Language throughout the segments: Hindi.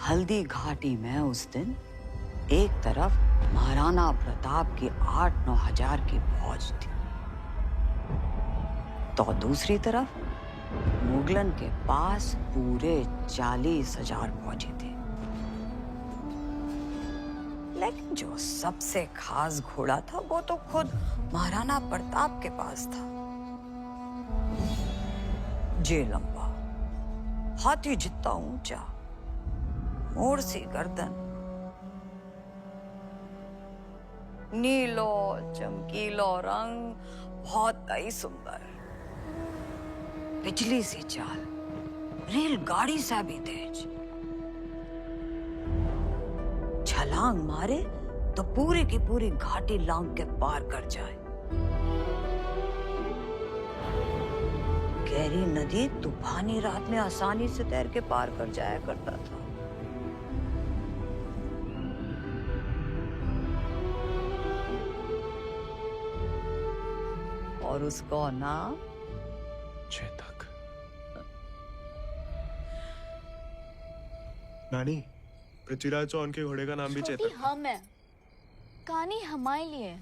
हल्दी घाटी में उस दिन एक तरफ महाराणा प्रताप की 8-9 हजार की फौज थी, तो दूसरी तरफ मुगलन के पास पूरे 40,000 फौजी थे। लेकिन जो सबसे खास घोड़ा था वो तो खुद महाराणा प्रताप के पास था। जे लंबा, हाथी जितना ऊंचा, मोर सी गर्दन, नीलो चमकीलो रंग, बहुत ही सुंदर, बिजली सी चाल, रेलगाड़ी से भी तेज, छलांग मारे तो पूरी की पूरी घाटी लांग के पार कर जाए। गहरी नदी तूफानी रात में आसानी से तैर के पार कर जाया करता था। और उसको नाम चेतक। नानी, पृथ्वीराज चौहान के घोड़े का नाम भी चेतक। हम है, कहानी हमारे लिए,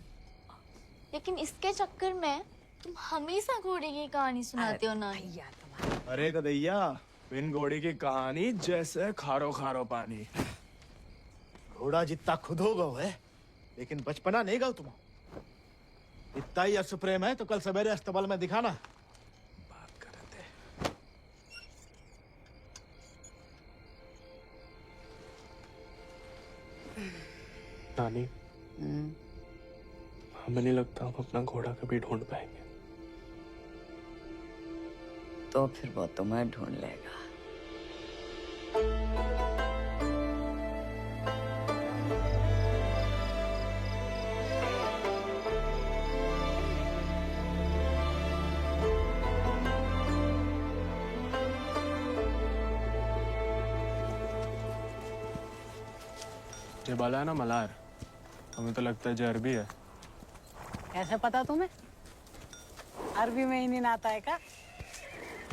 लेकिन इसके चक्कर में तुम हमेशा घोड़े की कहानी सुनाते हो ना। अरे गदैया, बिन घोड़े की कहानी जैसे खारो खारो पानी। घोड़ा जितना खुद होगा है, लेकिन बचपना नहीं गौ तुम। इतना ही अर्श प्रेम है तो कल सवेरे अस्तबल में दिखाना। बात करते। नानी, हमें नहीं लगता हम अपना घोड़ा कभी ढूंढ पाएंगे। तो फिर वो तुम्हें ढूंढ लेगा। ये बाला है ना मलार, हमें तो लगता है ये अरबी है। कैसे पता तुम्हें? अरबी में ही नहीं आता है का?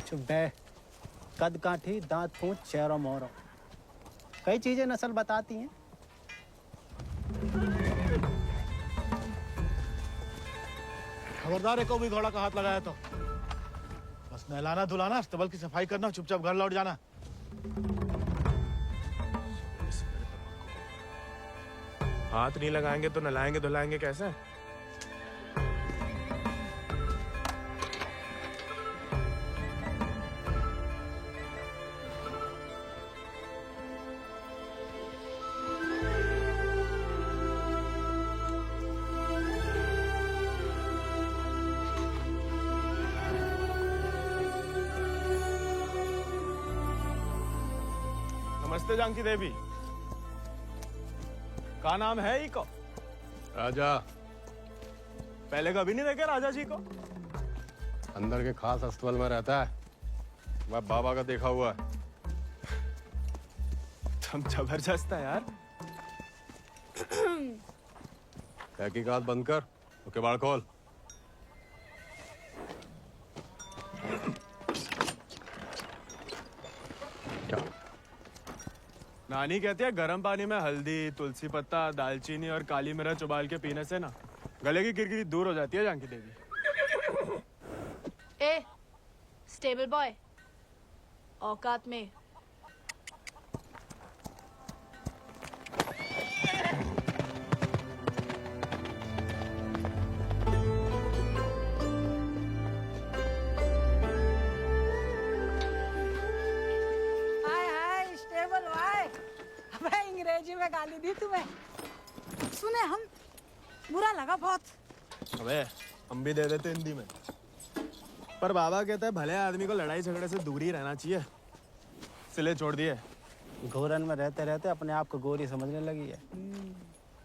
चुप बे। कद काठी, दांत पूंछ, चेहरा मोहरा, कई चीजें नस्ल बताती हैं। खबरदार, एको भी घोड़ा का हाथ लगाया तो बस नहलाना धुलाना, अस्तबल की सफाई करना, चुपचाप घर लौट जाना। हाथ नहीं लगाएंगे तो नहलाएंगे धुलाएंगे कैसे? नमस्ते जानकी देवी, का नाम है इको? राजा। पहले कभी नहीं देखे राजा जी को? अंदर के खास अस्तबल में रहता है, मैं बाबा का देखा हुआ है। तुम जबरदस्त है यार। तहकीकात बंद कर, तो किवाड़ खोल। क्या? नानी कहती है गर्म पानी में हल्दी, तुलसी पत्ता, दालचीनी और काली मिर्च उबाल के पीने से ना गले की किरकिरी दूर हो जाती है जानकी देवी। ए, स्टेबल बॉय, औकात में। अंग्रेजी में गाली दी तुम्हें, सुने हम, बुरा लगा बहुत। अबे हम भी दे देते हिंदी में, पर बाबा कहता है भले आदमी को लड़ाई झगड़े से दूर ही रहना चाहिए, सिले छोड़ दिए। घोरन में रहते रहते अपने आप को गोरी समझने लगी है।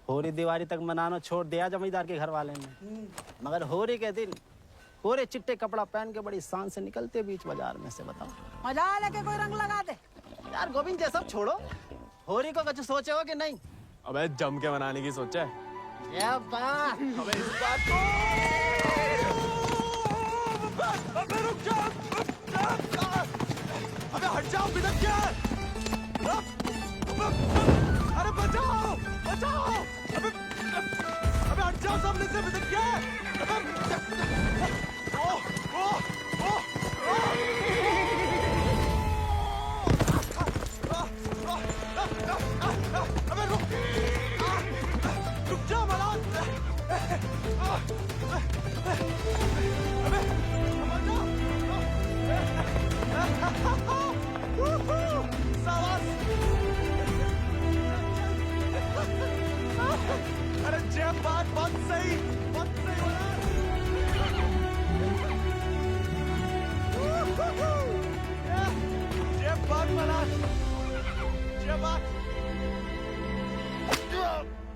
होरी दिवाली तक मनाना छोड़ दिया जमींदार के घर वाले ने, मगर होरी के दिन पूरे चिट्टे कपड़ा पहन के बड़ी शान से निकलते बीच बाजार में से। बताओ, मजा लेके कोई रंग लगा दे। यार गोविंद, ये सब छोड़ो, होरी को कुछ सोचे हो कि नहीं? अबे जम के मनाने की सोचा है। या बात। अबे इस बात को अबे रुक जाओ, अबे हट जाओ, बिदक क्या? अरे बचाओ बचाओ अबे अबे हट जाओ सामने से मुझे क्या अबे रुक जा मलाल अरे जय बात बहुत सही जय बात मलाल जय बात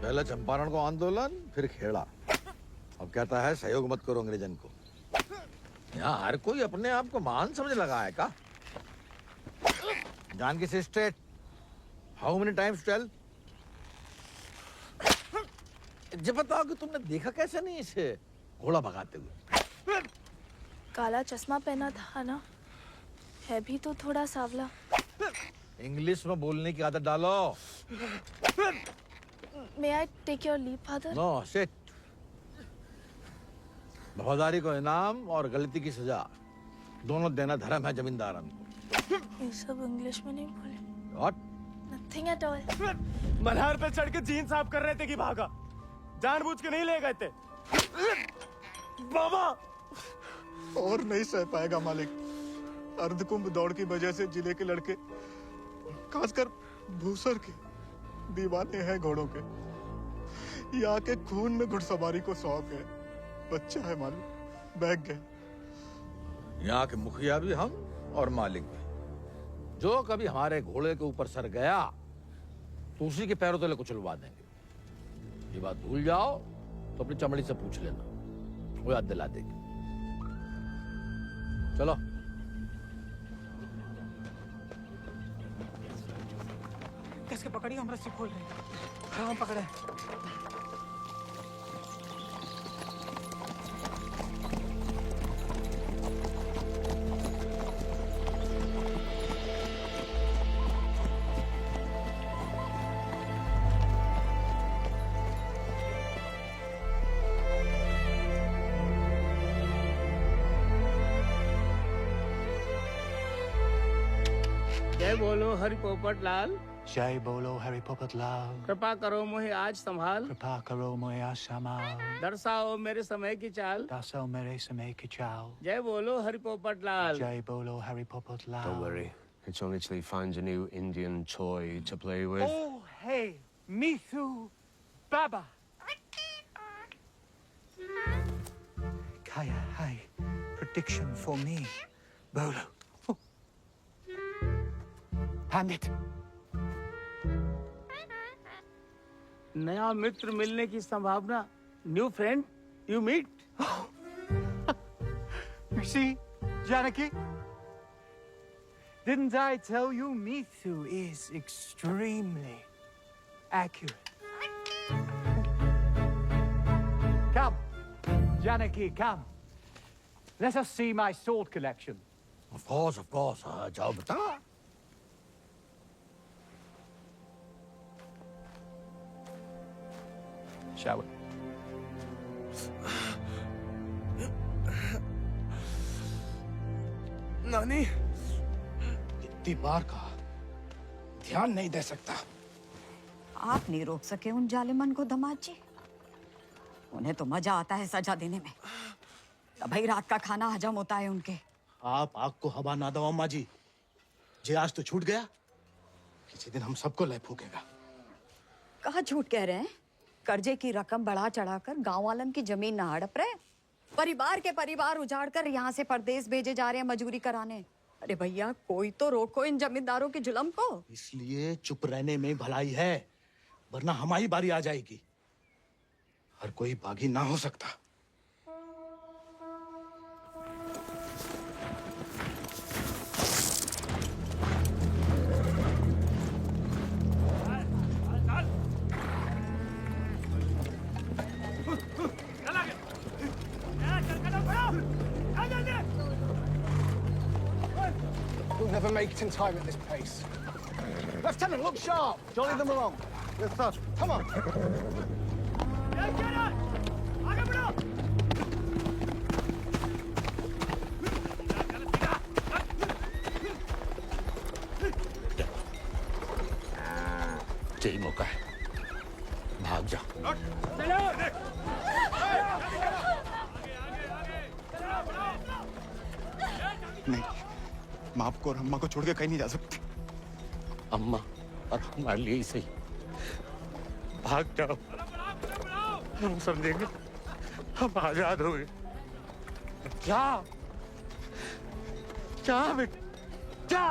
पहले चंपारण को आंदोलन फिर खेड़ा अब कहता है सहयोग मत करो अंग्रेजन को। यहाँ हर कोई अपने आप को महान समझ लगा है का? Janaki sister how many times tell? जब बताओ कि तुमने देखा कैसे नहीं इसे घोड़ा भगाते हुए? काला चश्मा पहना था ना, है भी तो थोड़ा सावला। इंग्लिश में बोलने की आदत डालो। May I take your leave, father? No sit. वफादारी को इनाम और गलती की सजा दोनों देना धर्म है जमींदारन को। ये सब इंग्लिश में नहीं बोले। What? Nothing at all. Malhar पे चढ़ के जीन साफ कर रहे थे कि भागा, जानबूझ के नहीं ले गए थे। बाबा और नहीं सह पाएगा मालिक। अर्धकुंभ दौड़ की वजह से जिले के लड़के खासकर भूसर के दीवाने हैं घोड़ों के। यहाँ के खून में घुड़सवारी को शौक है। बच्चा है मालिक, बहक गए। यहाँ के मुखिया भी हम और मालिक भी। जो कभी हमारे घोड़े के ऊपर सर गया तो उसी के पैरों तले कुचलवा देंगे। ये बात भूल जाओ तो अपनी चमड़ी से पूछ लेना, वो याद दिला देगी। चलो कैसे पकड़िए, हम रस्सी खोल रहे हैं। हाँ पकड़े। जय बोलो हरि पोपट लाल। जय बोलो हरि पोपट लाल। कृपा करो मुझे आज संभाल, कृपा करो मोया आसमाल। दर्शाओ मेरे समय की चाल। दर्शाओ मेरे समय की चाल। जय बोलो हरि पोपट लाल। जय बोलो Hari Popat Lal. Don't worry, it's only till he finds a new Indian toy to play with. Oh, hey, Mithu Baba. Kaya, hey, prediction for me. Bolo. Oh. Hand it. नया मित्र मिलने की संभावना। New friend you meet. You see, Janaki? Didn't I tell you Mithu is extremely accurate? Come, Janaki, come. Let us see my sword collection. of course, जाओ बता। Shall we? नानी इतनी बार कहा, ध्यान नहीं दे सकता। आप नहीं रोक सके उन जालिमन को दामाद जी। उन्हें तो मजा आता है सजा देने में। तभी रात का खाना हजम होता है उनके। आप आग को हवा ना दो अम्मा जी। जे आज तो छूट गया, किसी दिन हम सबको लय फूकेगा। कहाँ झूठ कह रहे हैं? कर्जे की रकम बढ़ा चढ़ाकर गांव वालन की जमीन न हड़प रहे। परिवार के परिवार उजाड़ कर यहाँ से परदेश भेजे जा रहे हैं मजूरी कराने। अरे भैया, कोई तो रोको इन जमींदारों के जुल्म को। इसलिए चुप रहने में भलाई है, वरना हमारी बारी आ जाएगी। हर कोई बागी ना हो सकता। We'll never make it in time at this pace. Lieutenant, look sharp. Don't leave them alone. Yes, sir. Come on. यही मौका है, भाग जा। नहीं, मैं आपको और अम्मा को छोड़ के कहीं नहीं जा सकती। अम्मा और हमारे लिए ही सही, भाग जाओ। हम समझेंगे, हम आजाद हो गए। जा, जा बेटा, जा।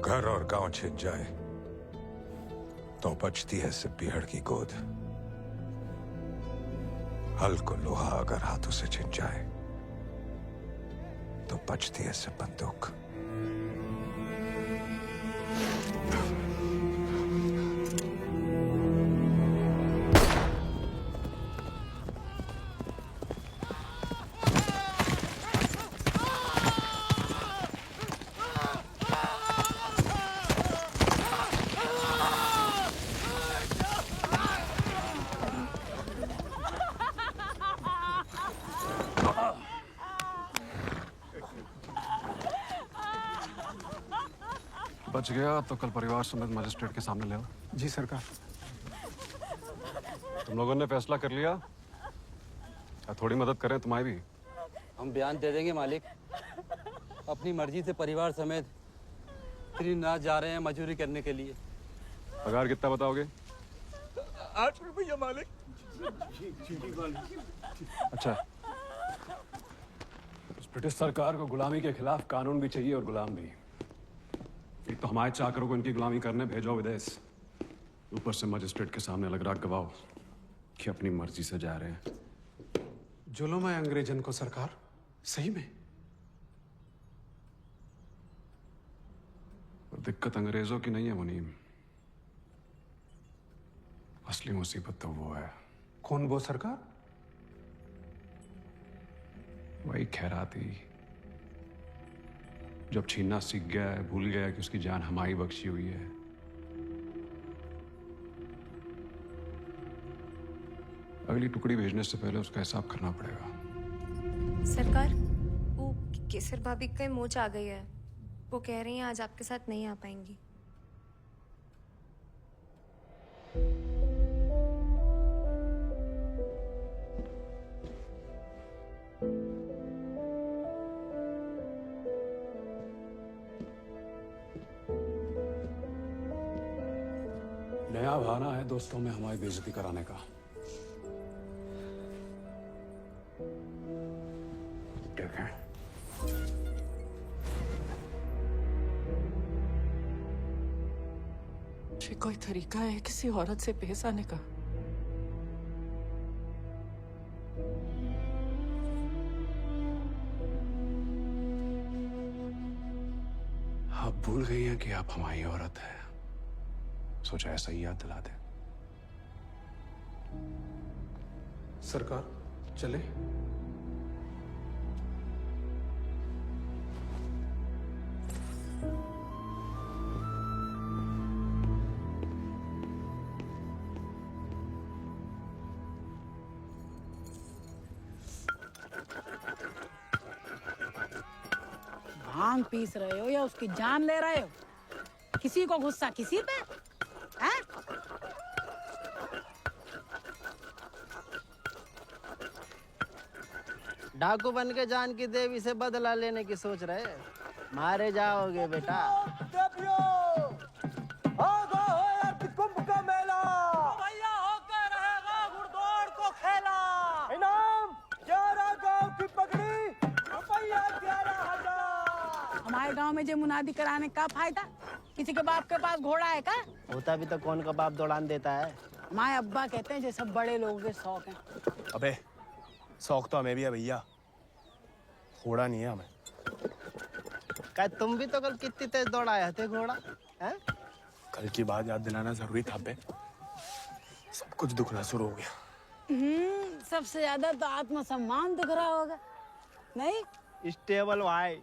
घर और गांव छिन जाए तो बचती है सिर्फ पीहड़ की गोद। हल को लोहा अगर हाथों से छिन जाए तो बचती है सिर्फ बंदूक। बच गया तो कल परिवार समेत मजिस्ट्रेट के सामने ले आओ। जी सरकार। तुम लोगों ने फैसला कर लिया? या थोड़ी मदद करें तुम्हारी भी? हम बयान दे देंगे मालिक। अपनी मर्जी से परिवार समेत त्रिनाथ जा रहे हैं मजदूरी करने के लिए। पगार कितना बताओगे? 8 रुपया मालिक। अच्छा, उस ब्रिटिश सरकार को गुलामी के खिलाफ कानून भी चाहिए और गुलाम भी। एक तो हमारे चाकरों को इनकी गुलामी करने भेजो विदेश, ऊपर से मजिस्ट्रेट के सामने लग रहा गवाह कि अपनी मर्जी से जा रहे हैं। जुल्म है अंग्रेजन को सरकार, सही में। और दिक्कत अंग्रेजों की नहीं है मुनीम, असली मुसीबत तो वो है। कौन वो सरकार? वही खैराती, जब छीनना सीख गया है, भूल गया कि उसकी जान हमारी बख्शी हुई है। अगली टुकड़ी भेजने से पहले उसका हिसाब करना पड़ेगा। सरकार, वो केसर भाभी के मोच आ गई है। वो कह रही हैं आज आपके साथ नहीं आ पाएंगी। नया बहाना है दोस्तों में हमारी बेइज्जती कराने का। देखें, ये कोई तरीका है किसी औरत से पेश आने का? आप भूल गई हैं कि आप हमारी औरत है। सोचा ऐसा ही याद दिला दे। सरकार, चले? भांग पीस रहे हो या उसकी जान ले रहे हो? किसी को गुस्सा किसी पे है? डाकू बन के जान की देवी से बदला लेने की सोच रहे? मारे जाओगे बेटा। कुंभ का मेला भैया होकर रहेगा घुड़दौड़ को खेला। इनाम 11 गांव की पगड़ी, रुपया 11,000। हमारे गांव में जो मुनादी कराने का फायदा? किसी के बाप के पास घोड़ा है का? होता भी तो कौन का बाप दौड़ान देता है। हमारे अब्बा कहते हैं जैसे बड़े लोगों के शौक हैं। अबे शौक तो हमें भी है भैया, घोड़ा नहीं है हमें। क्या तुम भी तो कल कितनी तेज दौड़ाए थे घोड़ा? हैं? कल की बात याद दिलाना जरूरी था बे। सब कुछ दुखना शुरू हो गया। सबसे ज्यादा तो आत्मसम्मान दुख रहा होगा, नहीं? स्टेबल भाई।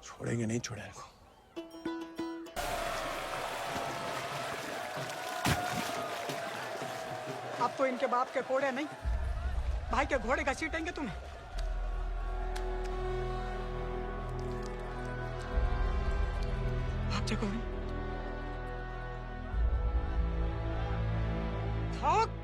छोड़ेंगे नहीं छोड़ेंगे। अब तो इनके बाप के घोड़े नहीं, भाई के घोड़े घसीटेंगे तुम्हें। भाग जा गौरी, भाग।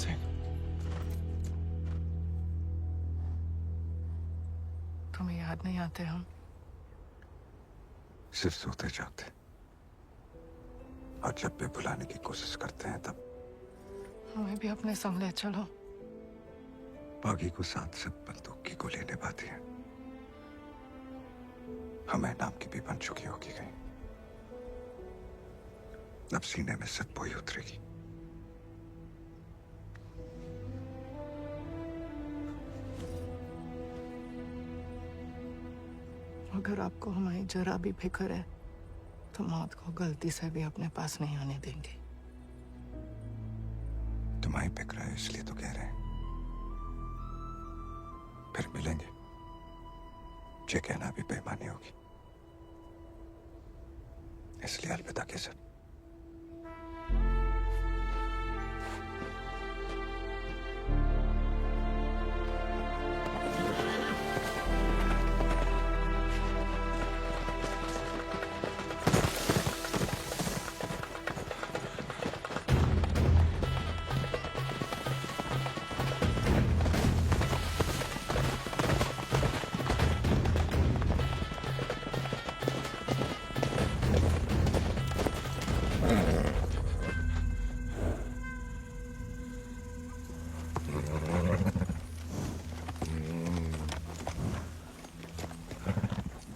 से। तुम्हें याद नहीं आते हम? सिर्फ सोते जाते, और जब भी बुलाने की कोशिश करते हैं तब हमें भी अपने संग ले चलो। बागी को साथ सब बंदूक की गोली निभाती है, हमें नाम की भी बन चुकी होगी कहीं। अब सीने में सिर्फ बोई उतरेगी। अगर आपको हमारी जरा भी फिक्र है तो मौत को गलती से भी अपने पास नहीं आने देंगे। तुम्हारी फिक्र है इसलिए तो कह रहे हैं। फिर मिलेंगे, ये कहना भी बेईमानी होगी, इसलिए अलविदा केसर।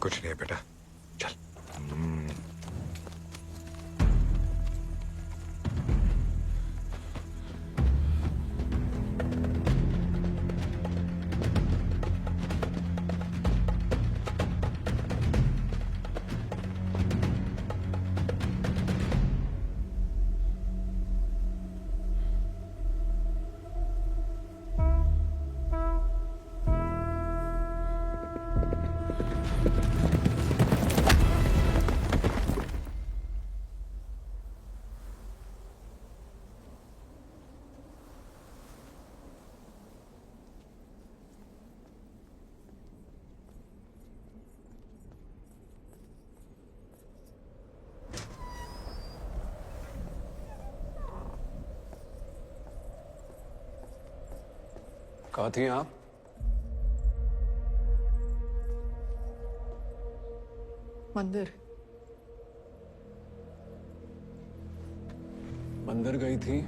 कुछ नहीं है बेटा, चल। कहाँ थी आप? मंदिर। मंदिर गई थी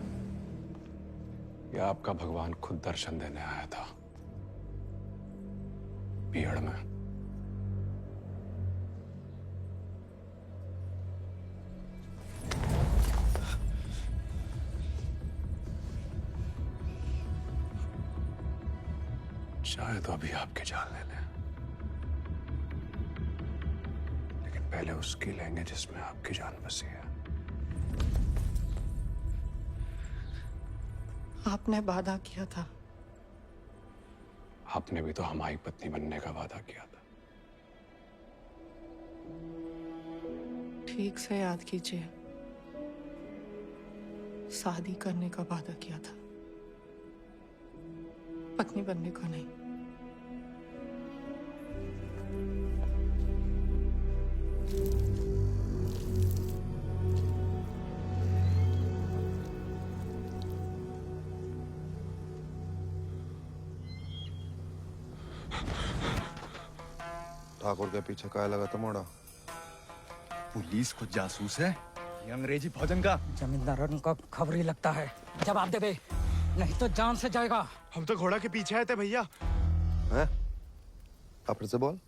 या आपका भगवान खुद दर्शन देने आया था पीहड़ में? शायद तो अभी आपके जान ले लें, लेकिन पहले उसकी लेंगे जिसमें आपकी जान बसी है। आपने वादा किया था। आपने भी तो हमारी पत्नी बनने का वादा किया था। ठीक से याद कीजिए, शादी करने का वादा किया था, पत्नी बनने का नहीं। ठाकुर के पीछे काय लगा था मोड़ा? पुलिस को जासूस है ये अंग्रेजी भोजन का। जमींदारों का खबरी लगता है, जवाब दे बे, नहीं तो जान से जाएगा। हम तो घोड़ा के पीछे आए थे भैया। हैं? आप फिर से बोल।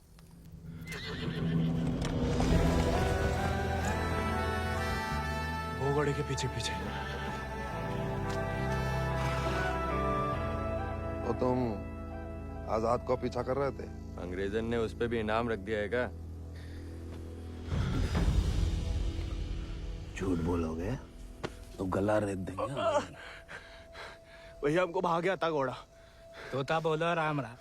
वो घोड़े के पीछे पीछे। वो तुम आजाद को पीछा कर रहे थे? अंग्रेजन ने उस पे भी इनाम रख दिया है क्या? झूठ बोलोगे तो गला रेत देंगे। भैया हमको भाग गया था घोड़ा। तोता बोलो राम राम।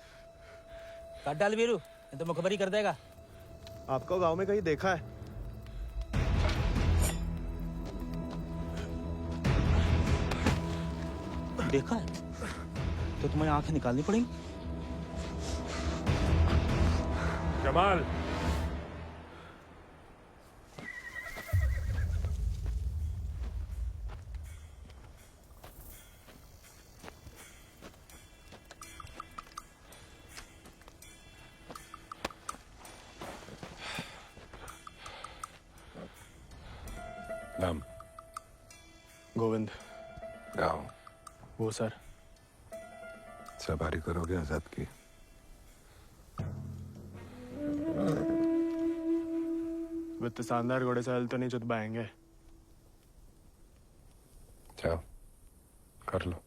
काट डाल वीरू, नहीं तो मुखबरी कर देगा। आपको गांव में कहीं देखा है? देखा है तो तुम्हें आंखें निकालनी पड़ेंगी। जमाल, नाम? गोविंद। गाँव? वो सर। सवारी करोगे आजाद की? वित्त शानदार घोड़े से हल तो नहीं चुतवाएंगे। जाओ कर लो।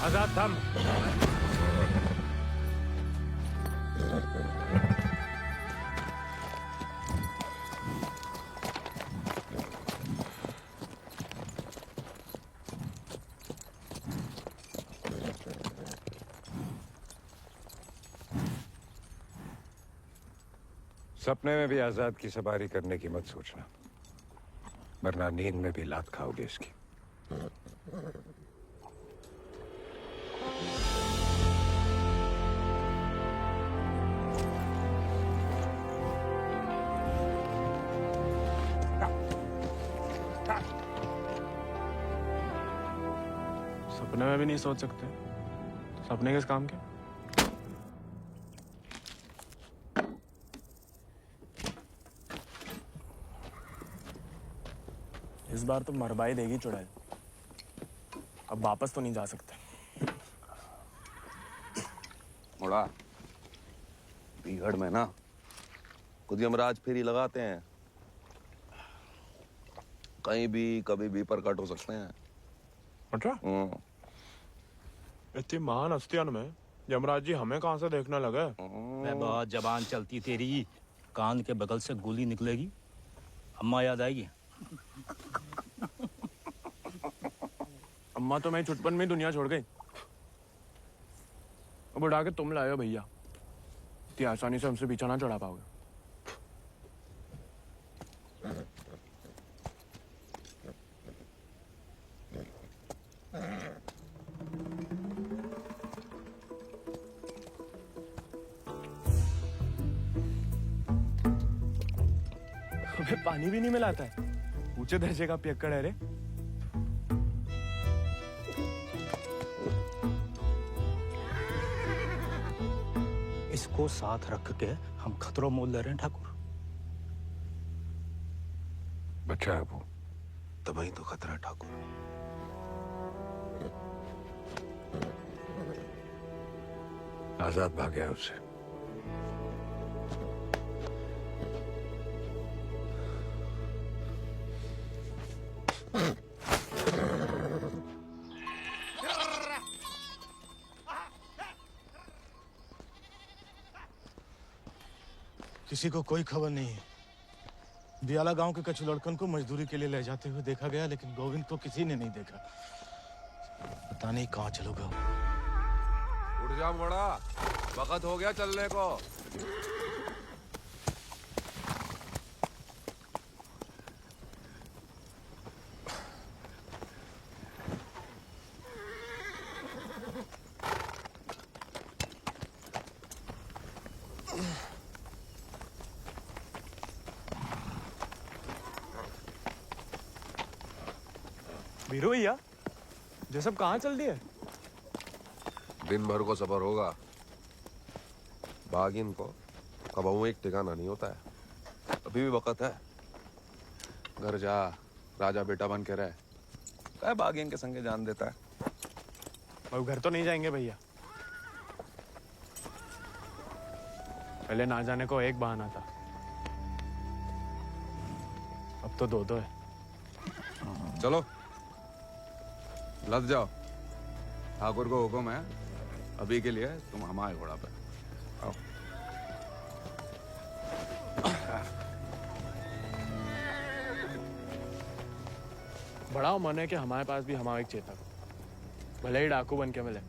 आजाद थम। सपने में भी आजाद की सवारी करने की मत सोचना, वरना नींद में भी लात खाओगे इसकी। सपने में भी नहीं सोच सकते, सपने किस काम के? इस बार तो मरवाई देगी चुड़ैल, अब वापस तो नहीं जा सकते। मुड़ा बीघड़ में ना खुद यमराज फेरी लगाते हैं, कहीं भी कभी भी प्रकट हो सकते हैं। अच्छा? इतनी महान हस्तियों में यमराज जी हमें कहाँ से देखने लगे? मैं बहुत जबान चलती तेरी, कान के बगल से गोली निकलेगी, अम्मा याद आएगी। अम्मा तो मैं छुटपन में दुनिया छोड़ गई, अब उड़ा के तुम लाए हो भैया, इतनी आसानी से हमसे पीछा ना चढ़ा पाओगे। हमें पानी भी नहीं मिलाता है, ऊंचे दर्जे का पियक्कड़ है रे। इसको साथ रख के हम खतरों मोल ले रहे हैं ठाकुर। बच्चा है वो, तभी तो खतरा है ठाकुर। आजाद भाग गया उससे। किसी को कोई खबर नहीं है। दियाला गांव के कच्छ लड़कन को मजदूरी के लिए ले जाते हुए देखा गया, लेकिन गोविंद को किसी ने नहीं देखा। पता नहीं कहाँ चलो गया। उठ जा बड़ा, वक्त हो गया चलने को। वीरो भैया, ये सब कहाँ चल दिए? दिन भर को सफर होगा, बागिन को कबहू एक ठिकाना नहीं होता है। अभी भी वक्त है, घर जा, राजा बेटा बन के रहे। क्या बागिन के संगे जान देता है। और घर तो नहीं जाएंगे भैया, पहले ना जाने को एक बहाना था, अब तो दो है। चलो लद जाओ, ठाकुर को हुक्म है, अभी के लिए तुम हमारे घोड़ा पे आओ। बड़ा मन है कि हमारे पास भी हमारा एक चेतक, भले ही डाकू बन के मिले।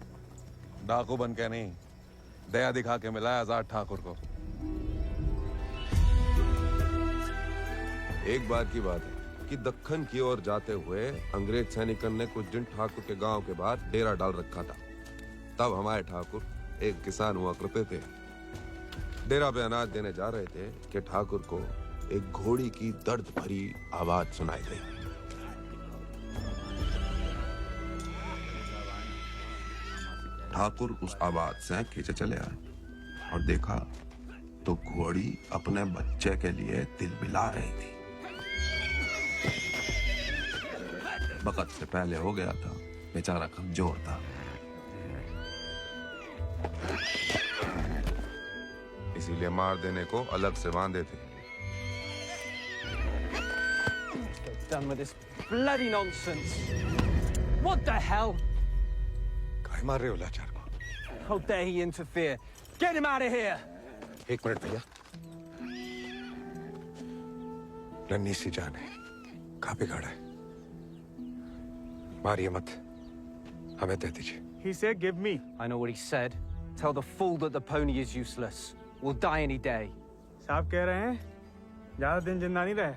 डाकू बन के नहीं, दया दिखा के मिला है आजाद ठाकुर को। एक बार की बात है कि दक्कन की ओर जाते हुए अंग्रेज सैनिकन ने कुछ दिन ठाकुर के गांव के बाहर डेरा डाल रखा था। तब हमारे ठाकुर एक किसान हुआ करते थे। डेरा पे अनाज देने जा रहे थे कि ठाकुर को एक घोड़ी की दर्द भरी आवाज सुनाई गई। ठाकुर उस आवाज से खींचे चले आए और देखा तो घोड़ी अपने बच्चे के लिए तिलमिला रही थी। वक्त से पहले हो गया था, बेचारा कमजोर था, इसीलिए मार देने को अलग से बांधे थे। Done with this bloody nonsense. What the hell? काय मार रहे हो लाचार को? How dare he interfere? Get him out of here! एक मिनट भैया। नन्ही सी जान है, कहाँ बिगाड़ा है? मारिए मत, हमें दे दीजिए। He said, "Give me." I know what he said. Tell the fool that the pony is useless. We'll die any day. साहब कह रहे हैं ज्यादा दिन जिंदा नहीं रहे।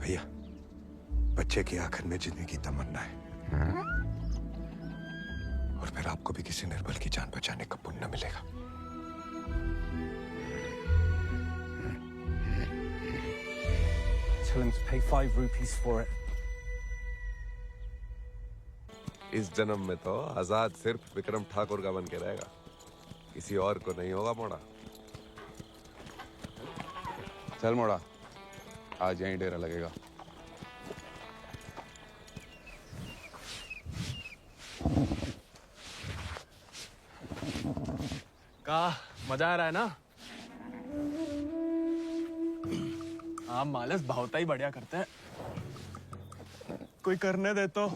भैया, बच्चे की आखिर में जीने की तमन्ना है, और फिर आपको भी किसी निर्बल की जान बचाने का पुण्य मिलेगा। Tell him to pay 5 rupees for it. इस जन्म में तो आजाद सिर्फ विक्रम ठाकुर का बन के रहेगा, किसी और को नहीं होगा मोड़ा। चल मोड़ा, आज यहीं डेरा लगेगा। का मजा आ रहा है ना? आप मालस भावता ही बढ़िया करते हैं। कोई करने दे तो।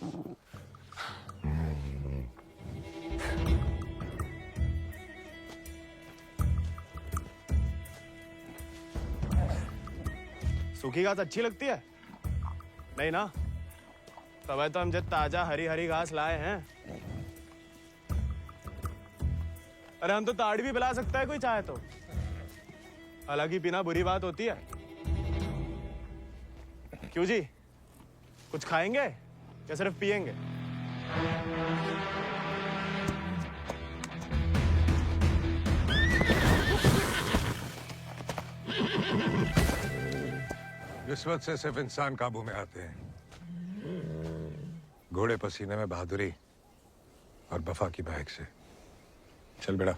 सूखी घास अच्छी लगती है? नहीं ना? तब तो हम जब ताजा हरी हरी घास लाए हैं। अरे हम तो ताड़ी भी पिला सकता है कोई चाहे तो। हालांकि पीना बुरी बात होती है। क्यों जी? कुछ खाएंगे या सिर्फ पिएंगे? किस्मत से सिर्फ इंसान काबू में आते हैं। घोड़े पसीने में बहादुरी और वफा की महक से। चल बेटा।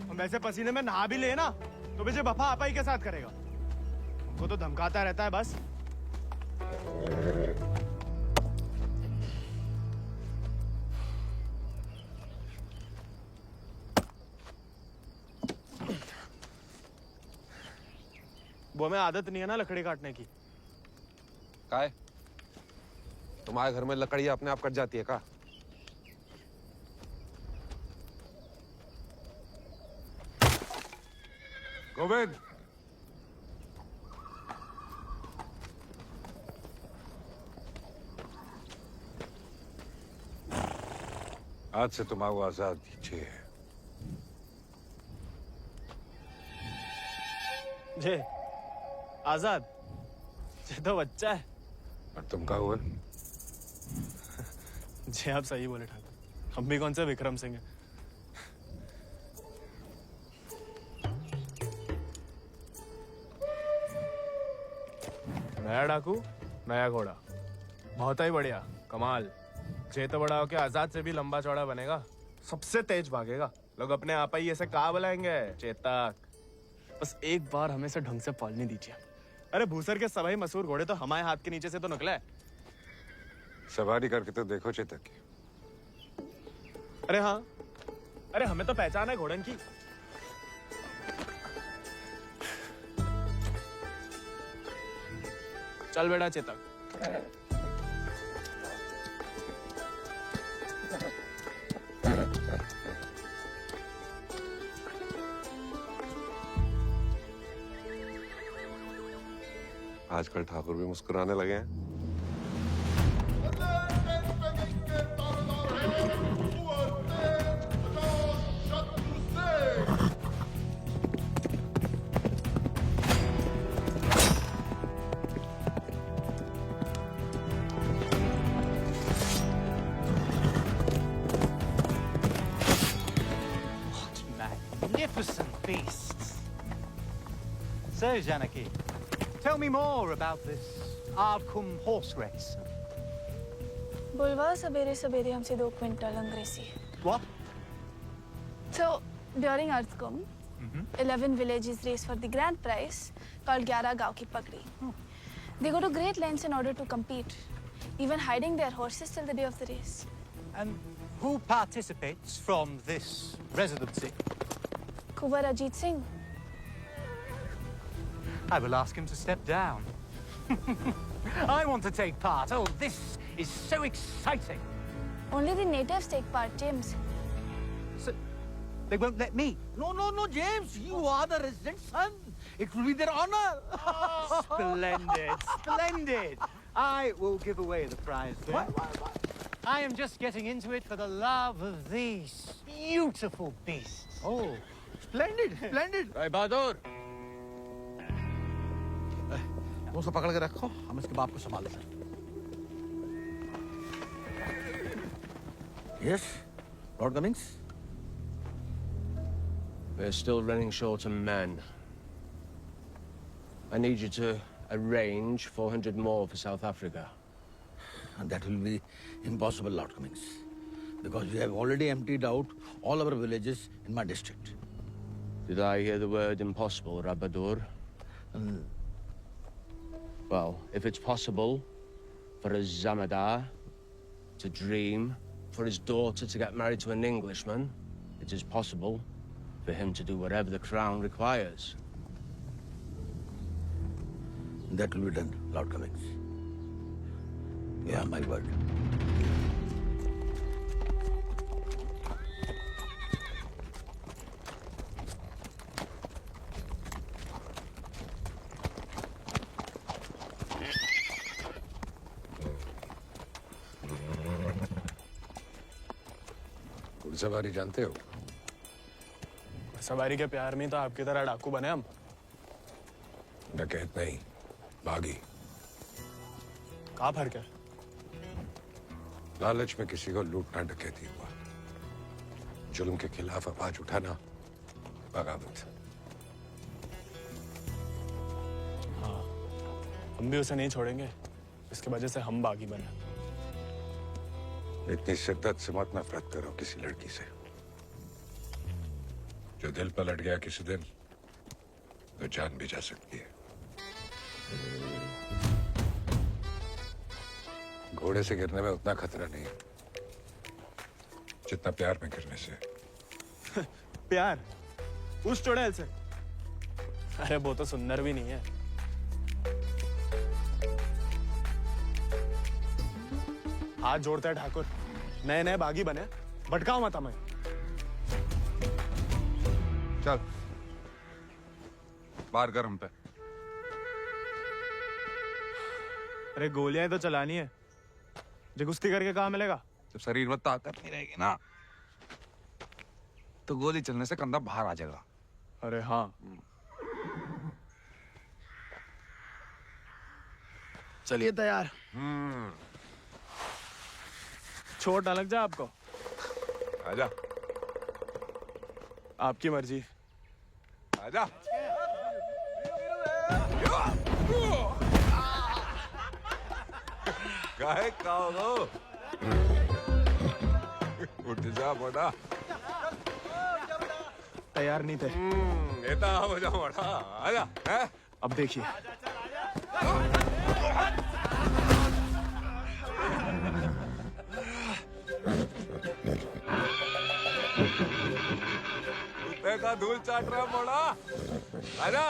हम वैसे पसीने में नहा भी ले ना तो मुझे वफा आपा ही के साथ करेगा। वो तो धमकाता रहता है बस। वो हमें आदत नहीं है ना लकड़ी काटने की। काय? तुम्हारे घर में लकड़ी अपने आप कट जाती है का? गोविंद, आज से तुम्हारा आजाद छे है। जे आजाद, जे तो बच्चा है। और तुम क्या हुए? जी आप सही बोले ठाकुर, हम भी कौन से विक्रम सिंह हैं। नया डाकू, नया घोड़ा, बहुत ही बढ़िया, कमाल। जे तो बड़ा होके आजाद से भी लंबा चौड़ा बनेगा, सबसे तेज भागेगा। लोग अपने आप ही ऐसे कहा बुलाएंगे, चेतक। बस एक बार हमें से ढंग से पालने दीजिए। अरे भूसर के सभी मशहूर घोड़े तो हमारे हाथ के नीचे से तो निकले। सवारी करके तो देखो चेतक की। अरे हाँ, अरे हमें तो पहचान है घोड़न की। चल बेटा चेतक। आजकल ठाकुर भी मुस्कुराने लगे हैं। Magnificent beasts. So, Janaki, tell me more about this Ardcumbe horse race. बुलवा सवेरे सवेरे हमसे 2 क्विंटल अंग्रेजी. What? So, during Ardcumbe, 11 villages race for the grand prize called 11 गांव की पगड़ी. They go to great lengths in order to compete, even hiding their horses till the day of the race. And who participates from this residency? Kuwar Ajit Singh. I will ask him to step down. I want to take part. Oh, this is so exciting. Only the natives take part, James. So, they won't let me? No, James. You are the resident son. It will be their honor. Splendid, splendid. I will give away the prize then. Why? I am just getting into it for the love of these beautiful beasts. Oh, splendid. Rai Bahadur. वो सब पकड़ के रखो, हम इसके बाप को संभाल लेंगे। Yes, Lord Cummings. We're still running short on men. I need you to arrange 400 more for South Africa. And that will be impossible, Lord Cummings, because we have already emptied out all our villages in my district. Did I hear the word impossible, Rabadur? Well, if it's possible for a Zamadar to dream for his daughter to get married to an Englishman, it is possible for him to do whatever the crown requires. That will be done, Lord Cummings. You have my word. घुड़सवारी जानते हो? सवारी के प्यार में तो आपकी तरह डाकू बने हम। डकैत नहीं, बागी। कहाँ फर्क है? लालच में किसी को लूटना डकैती हुआ। जुल्म के खिलाफ आवाज उठाना बगावत। हाँ, हम भी उसे नहीं छोड़ेंगे। इसकी वजह से हम बागी बने। इतनी शिद्दत से मत नफरत करो किसी लड़की से। जो दिल पलट गया किसी दिन, तो जान भी जा सकती है। घोड़े से गिरने में उतना खतरा नहीं जितना प्यार में गिरने से। प्यार? उस चुड़ैल से? अरे वो तो सुंदर भी नहीं है। हाथ जोड़ते हैं ठाकुर, नए नए बागी बने, भटकाओ मत हमें। चल बाहर कर हम पे। अरे गोलियां तो चलानी है, जो कुश्ती करके कहाँ मिलेगा? जब शरीर में ताकत नहीं रहेगी ना, तो गोली चलने से कंधा बाहर आ जाएगा। अरे हाँ, चलिए तैयार। चोट ना लग जाए आपको। आजा। आपकी मर्जी। आजा। काहे खाओ? उठ जा बड़ा। तैयार नहीं थे। नेता हो जा बड़ा। आजा। हैं? अब देखिए। कुत्ते का धूल चाट रहा बड़ा। आजा।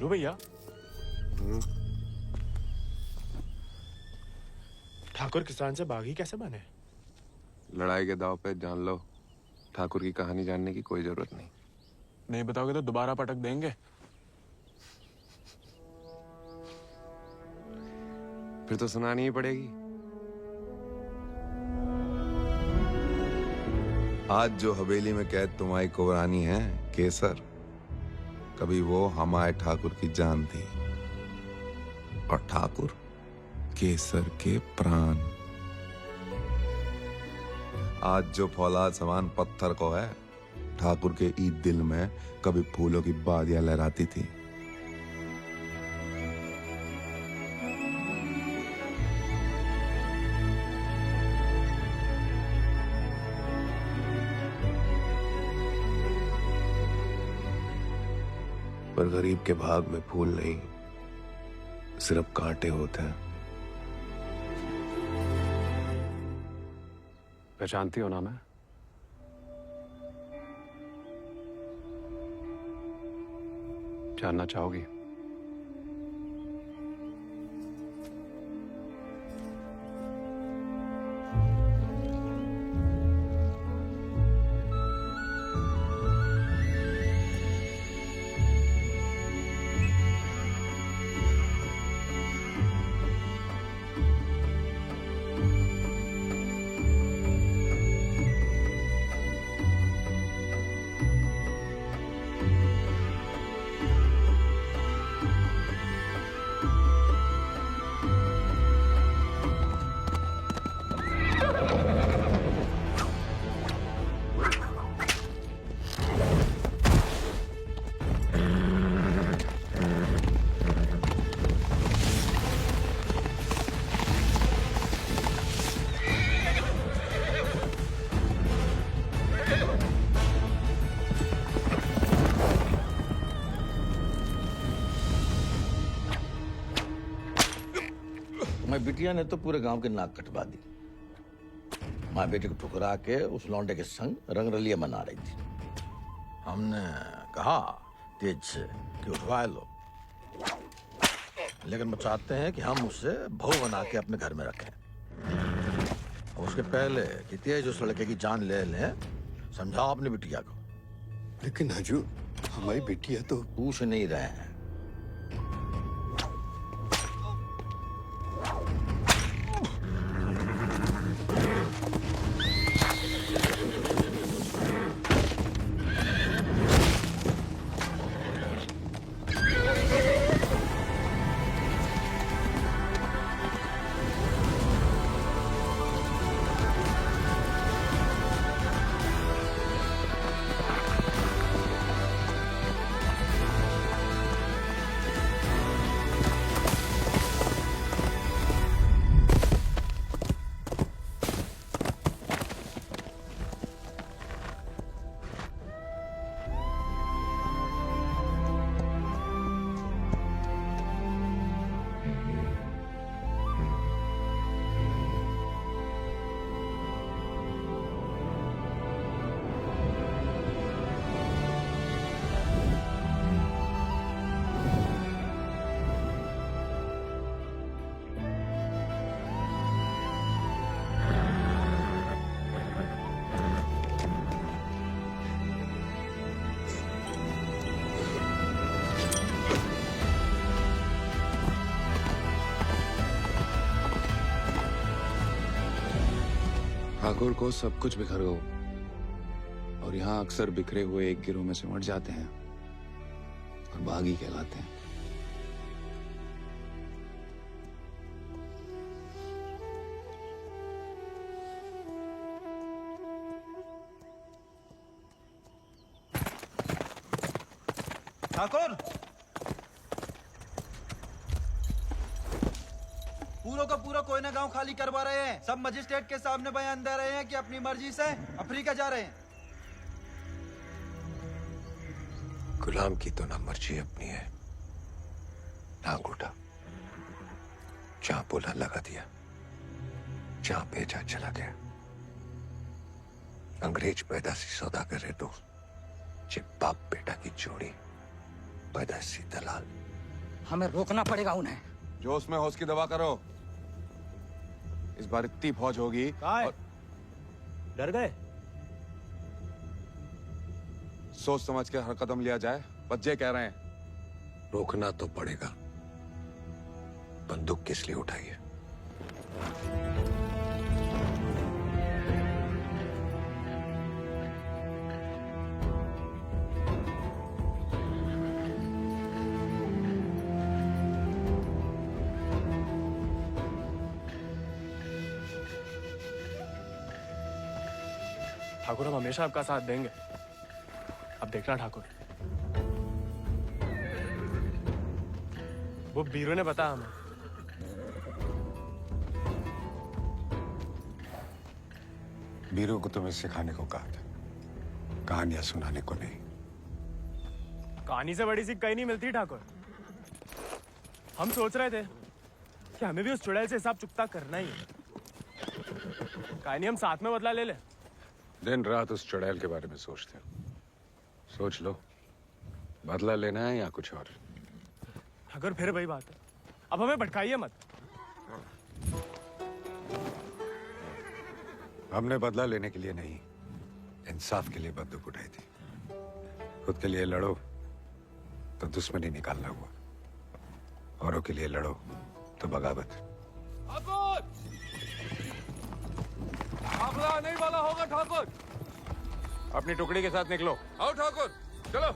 वीरू भैया, ठाकुर किसान से बागी कैसे बने? लड़ाई के दाव पे जान लो, ठाकुर की कहानी जानने की कोई जरूरत नहीं। नहीं बताओगे तो दोबारा पटक देंगे। फिर तो सुनानी ही पड़ेगी। आज जो हवेली में कैद तुम्हारी कुबरानी है केसर, कभी वो हमारे ठाकुर की जान थी, और ठाकुर केसर के प्राण। आज जो फौलाद समान पत्थर को है, ठाकुर के ईद दिल में कभी फूलों की बादियां लहराती थी। पर गरीब के भाग में फूल नहीं, सिर्फ कांटे होते हैं। पहचानती हो ना मैं? जानना चाहोगी? मैं बिटिया ने तो पूरे गांव के नाक कटवा दी। माँ बेटे को ठुकरा के उस लौंडे के संग रंगरलिया मना रही थी। हमने कहा तेज से कि उठवा लो, लेकिन वो चाहते हैं कि हम उससे बहू बना के अपने घर में रखें। और उसके पहले कि तेज उस लड़के की जान ले लें, समझाओ अपनी बिटिया को। लेकिन हजूर, हमारी बिटिया तो पूछ नहीं रहे हैं। ठाकुर को सब कुछ बिखर गो, और यहाँ अक्सर बिखरे हुए एक गिरोह में सिमट जाते हैं और बागी कहलाते हैं। ठाकुर, पूरा का पूरा कोयना गांव खाली करवा रहे हैं। सब मजिस्ट्रेट के सामने बयान दे रहे हैं कि अपनी मर्जी से अफ्रीका जा रहे हैं। गुलाम की तो ना मर्जी अपनी है ना अंगूठा। जहां बोला लगा दिया, जहां भेजा चला गया। अंग्रेज पैदाशी सौदागर है तो बाप बेटा की जोड़ी पैदाशी दलाल। हमें रोकना पड़ेगा उन्हें। जोश में होश की दवा करो। इस बार इतनी फौज होगी। और... डर गए? सोच समझ के हर कदम लिया जाए। बच्चे कह रहे हैं। रोकना तो पड़ेगा। बंदूक किस लिए उठाई है? ठाकुर, हम हमेशा आपका साथ देंगे। अब देखना ठाकुर, वो बीरू ने बताया हमें। बीरू को तुम्हें सिखाने को कहा था, कहानियां सुनाने को नहीं। कहानी से बड़ी सीख कहीं नहीं मिलती ठाकुर। हम सोच रहे थे कि हमें भी उस चुड़ैल से हिसाब चुकता करना ही है। कहानी हम साथ में बदला ले ले। दिन रात उस चुड़ैल के बारे में सोचते हो। सोच लो, बदला लेना है या कुछ और। अगर फिर वही बात है, अब हमें भटकाइए मत। हमने बदला लेने के लिए नहीं, इंसाफ के लिए बंदूक उठाई थी। खुद के लिए लड़ो तो दुश्मनी निकालना हुआ, औरों के लिए लड़ो तो बगावत। हमला नहीं वाला होगा ठाकुर। अपनी टुकड़ी के साथ निकलो। आओ ठाकुर, चलो।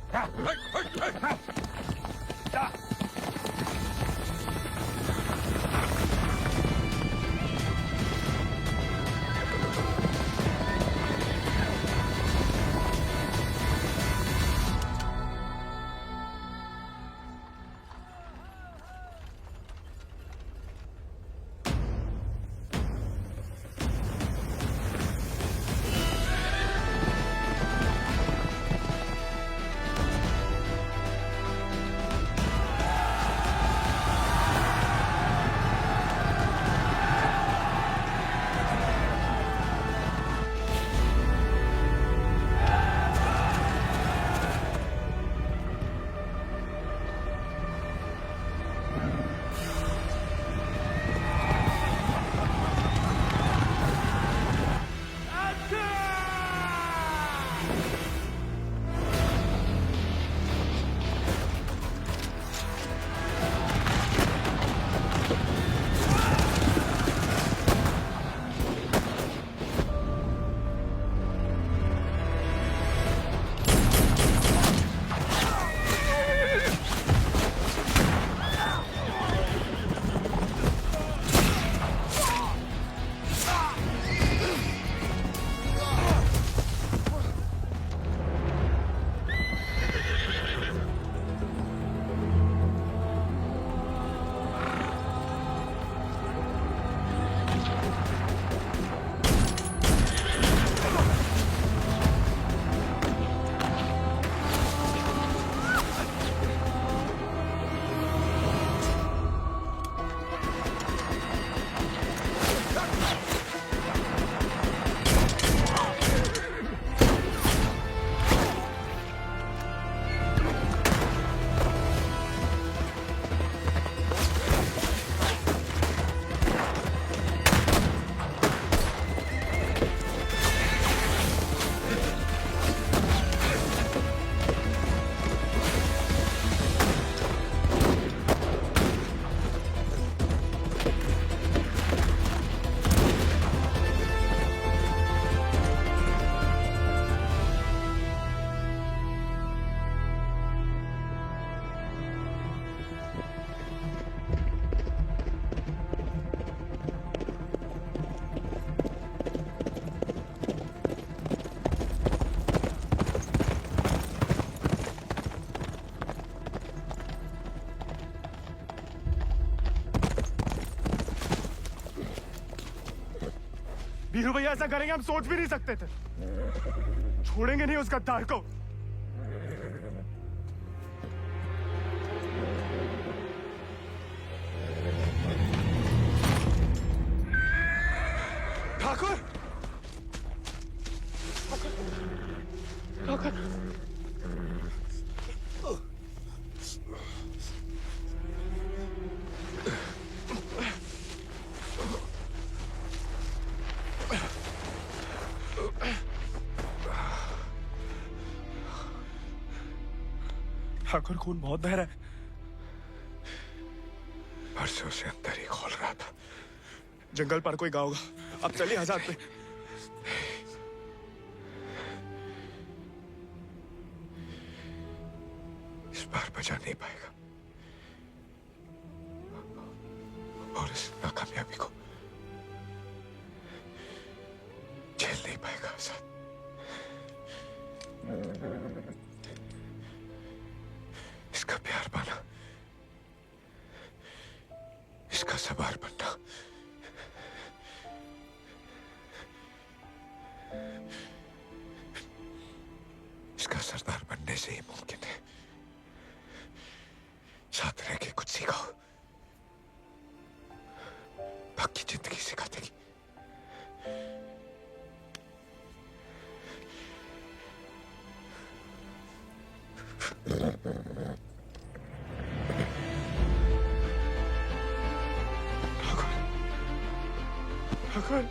बीरू भैया ऐसा करेंगे हम सोच भी नहीं सकते थे। छोड़ेंगे नहीं उस गद्दार को। ठाकुर, ठाकुर, ठाकुर खून बहुत बह रहा है। परसों से अंदर ही खोल रहा था। जंगल पर कोई गाँव होगा। अब चलिए आजाद पे। इस बार बचा नहीं पाएगा और इस नाकामयाबी को झेल नहीं पाएगा आजाद। इसका प्यार पाना, इसका सवार बनना, इसका सरदार बनने से ही मुमकिन है। साथ रह के कुछ सिखाओ, बाकी जिंदगी सिखा देगी। ठाकुर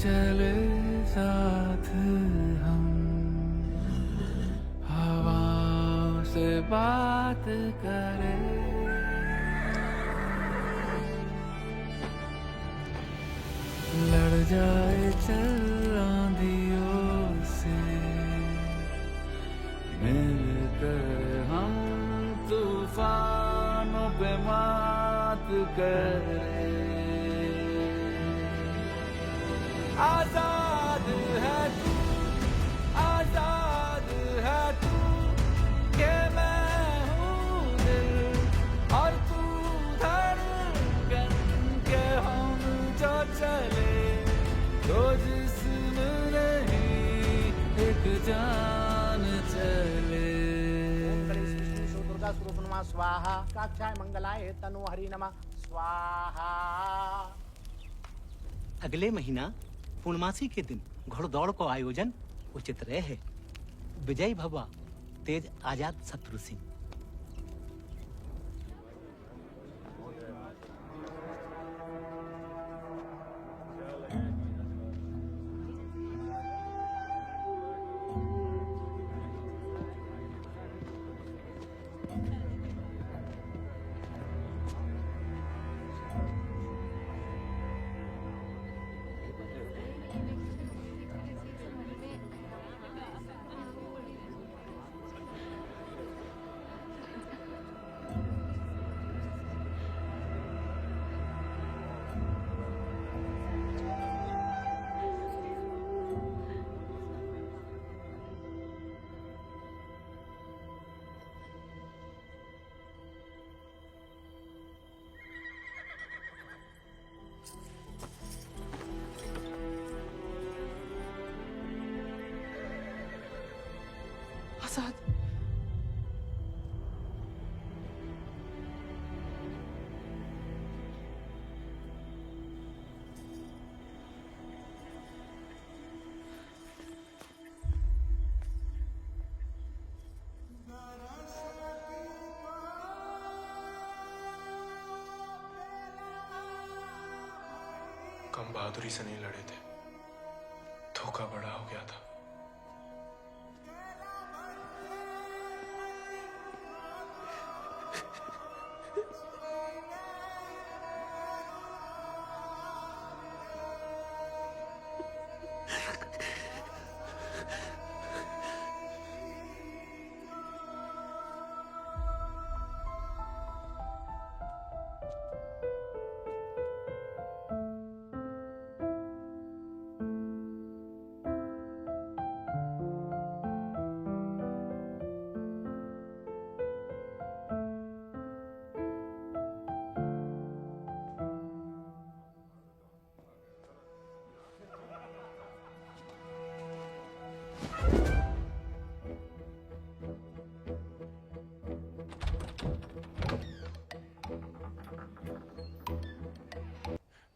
चले साथ हम, हवा से बात करें, लड़ जाए चल आंधियों से, मिलकर हम तूफानों पे मात करें। आजाद है तू, आजाद है तू, के मैं हूँ दिल और तू धड़कन, के हम जो चले दो जिस्म नहीं एक जान चले। दुर्गा स्वरूप नमः स्वाहा, काक्षाय मंगलाय तनु हरि नमः स्वाहा। अगले महीना पूर्णमासी के दिन घोड़दौड़ को आयोजन उचित रहे। विजय भवा तेज आजाद शत्रु सिंह। आजाद, कम बहादुरी से नहीं लड़े थे, धोखा बड़ा हो गया था।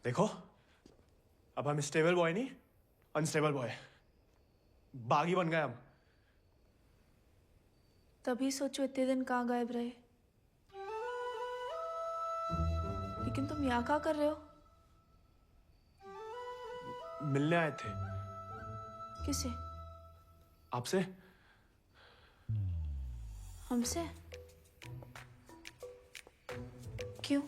देखो, अब हम स्टेबल बॉय नहीं, अनस्टेबल बॉय, बागी बन गए हम। तभी सोचो इतने दिन कहाँ गायब रहे। लेकिन तुम यहाँ क्या कर रहे हो? मिलने आए थे। किसे? आपसे। हमसे? क्यों?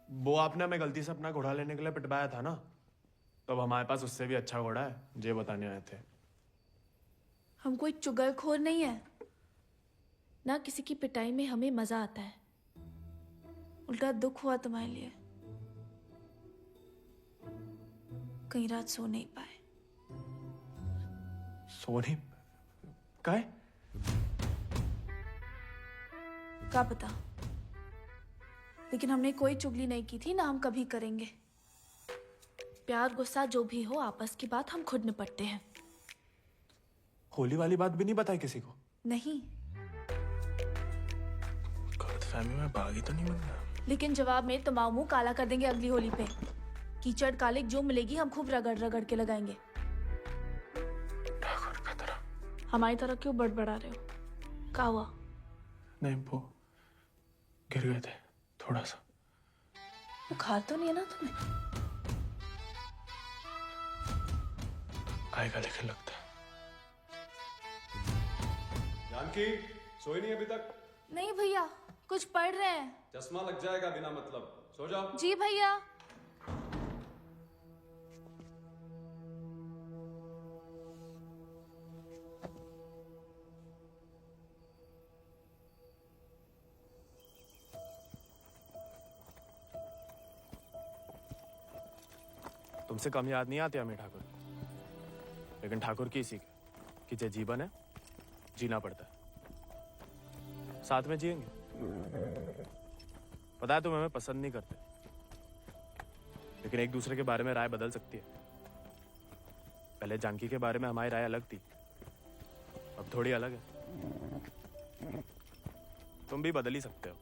वो आपने हमें गलती से अपना घोड़ा लेने के लिए पिटवाया था ना, तो अब हमारे पास उससे भी अच्छा घोड़ा है, ये बताने आए थे। हम कोई चुगलखोर नहीं है ना, किसी की पिटाई में हमें मजा आता है। उल्टा दुख हुआ तुम्हारे लिए, कहीं रात सो नहीं पाए। सो नहीं काय? क्या पता, लेकिन हमने कोई चुगली नहीं की थी, ना हम कभी करेंगे। प्यार गुस्सा जो भी हो, आपस की बात हम खुद निपटते हैं। होली वाली बात भी नहीं बताई किसी को? नहीं। गलतफहमी में बागी तो नहीं बन गया? लेकिन जवाब में तुम्हारा मुंह काला कर देंगे अगली होली पे। कीचड़ कालिक जो मिलेगी हम खूब रगड़ रगड़ के लगाएंगे। ठाकुर का तरह। हमारी तरह क्यों बड़बड़ा रहे हो? क्या हुआ? नहीं, वो गिर गए थे थोड़ा सा। बुखार तो नहीं है ना तुम्हें? आएगा लेकिन लगता है। जानकी सोई नहीं अभी तक? नहीं भैया, कुछ पढ़ रहे हैं। चश्मा लग जाएगा बिना मतलब, सो जाओ। जी भैया। तुमसे कम याद नहीं आती हमें ठाकुर, लेकिन ठाकुर की सीख कि जो जीवन है जीना पड़ता है, साथ में जिएंगे। पता है तुम हमें पसंद नहीं करते, लेकिन एक दूसरे के बारे में राय बदल सकती है। पहले जानकी के बारे में हमारी राय अलग थी, अब थोड़ी अलग है। तुम भी बदल ही सकते हो।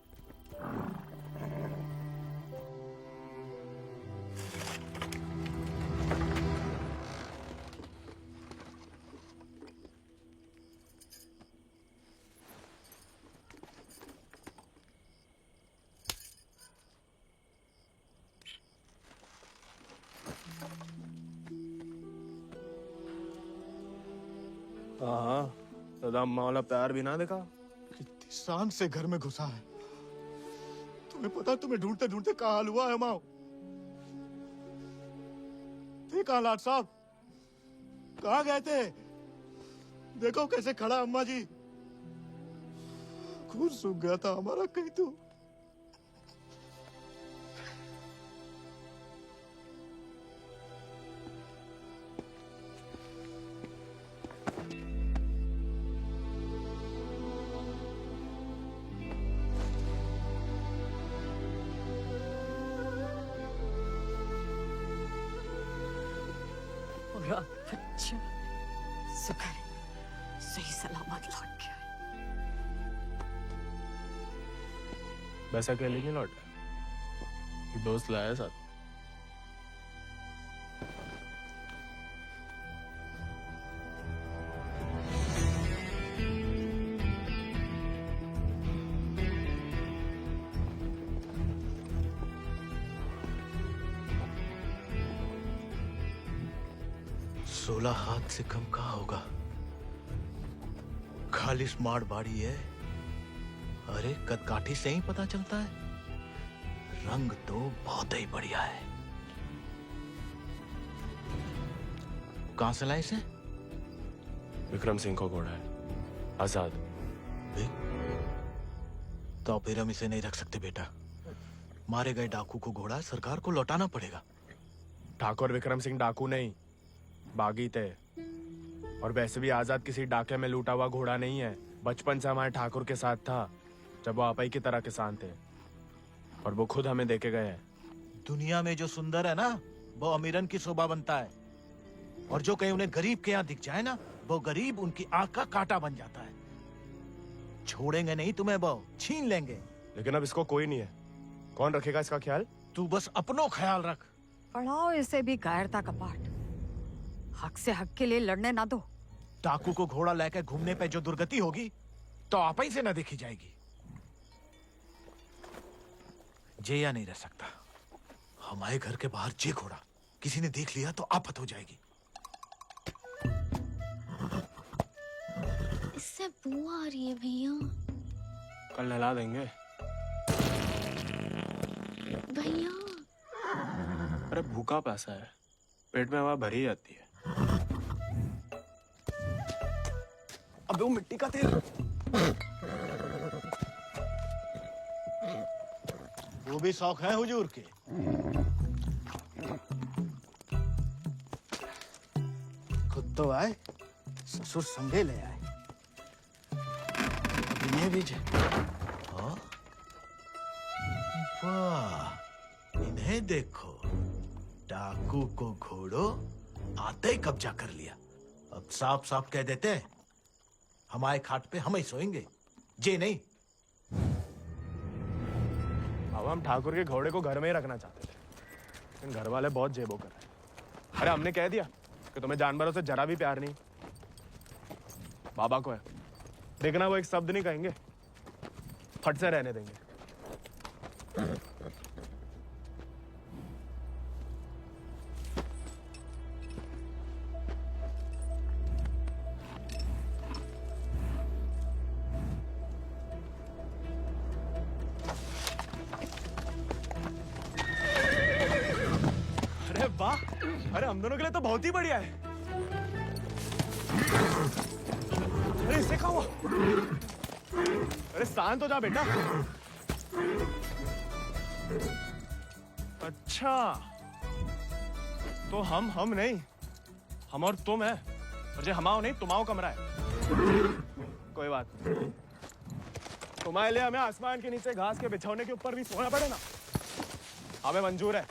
हाँ, दादा अम्मा वाला प्यार भी ना देखा। कितनी शान से घर में घुसा है। तुम्हें पता, तुम्हें ढूंढते ढूंढते कहाँ हाल हुआ है माओ। देखा लाट साहब, कहाँ गए थे? देखो कैसे खड़ा अम्मा जी। खून सूख गया था हमारा कहीं तो। बच्चा शुक्र है, सही सलामत लौट गया। वैसा अकेले नहीं लौटा, दोस्त लाया साथ। सोलह हाथ से कम कहाँ होगा? खाली स्मार्ट बाड़ी है। अरे कदकाठी से ही पता चलता है। रंग तो बहुत ही बढ़िया है। कहां से लाए इसे? विक्रम सिंह को घोड़ा है, आजाद। तो फिर हम इसे नहीं रख सकते बेटा। मारे गए डाकू को घोड़ा सरकार को लौटाना पड़ेगा। ठाकुर विक्रम सिंह डाकू नहीं, बागी थे। और वैसे भी आजाद किसी डाके में लूटा हुआ घोड़ा नहीं है। बचपन से हमारे ठाकुर के साथ था, जब वो आप ही की तरह किसान थे, और वो खुद हमें देके गए हैं। दुनिया में जो सुंदर है ना, वो अमीरन की शोभा बनता है, और जो कहीं उन्हें गरीब के यहाँ दिख जाए ना, वो गरीब उनकी आंख का कांटा बन जाता है। छोड़ेंगे नहीं तुम्हें, वो छीन लेंगे। लेकिन अब इसको कोई नहीं है, कौन रखेगा इसका ख्याल? तू बस अपनो ख्याल रख। पढ़ाओ इसे भी कायरता का पाठ। हक से हक के लिए लड़ने ना दो। डाकू को घोड़ा लेकर घूमने पे जो दुर्गति होगी, तो आप ही से न देखी जाएगी। जेया नहीं रह सकता। हमारे घर के बाहर जे घोड़ा किसी ने देख लिया तो आफत हो जाएगी। इससे बू आ रही है भैया। कल नहला देंगे भैया। अरे भूखा पैसा है, पेट में हवा भरी जाती है। अबे वो मिट्टी का तेल। वो भी शौक है हुजूर के। खुद तो आए, ससुर संगे ले आए। इन्हें भी हाँ? वाह, इन्हें देखो, डाकू को घोड़ो आते ही कब्जा कर लिया। अब साफ साफ कह देते हैं, हमारे खाट पे हम ही सोएंगे, जे नहीं। अब हम ठाकुर के घोड़े को घर में ही रखना चाहते थे, लेकिन घर वाले बहुत जेबो कर रहे हैं। अरे हमने कह दिया कि तुम्हें जानवरों से जरा भी प्यार नहीं। बाबा को है, देखना वो एक शब्द नहीं कहेंगे, फट से रहने देंगे। अरे हम दोनों के लिए तो बहुत ही बढ़िया है। अरे इससे क्या हुआ? अरे शांत हो जा बेटा। अच्छा तो हम नहीं, हम और तुम है, और ये हमाओ नहीं तुम्हाओ कमरा है। कोई बात नहीं, तुम्हारे लिए हमें आसमान के नीचे घास के बिछौने के ऊपर भी सोना पड़े ना, हमें मंजूर है।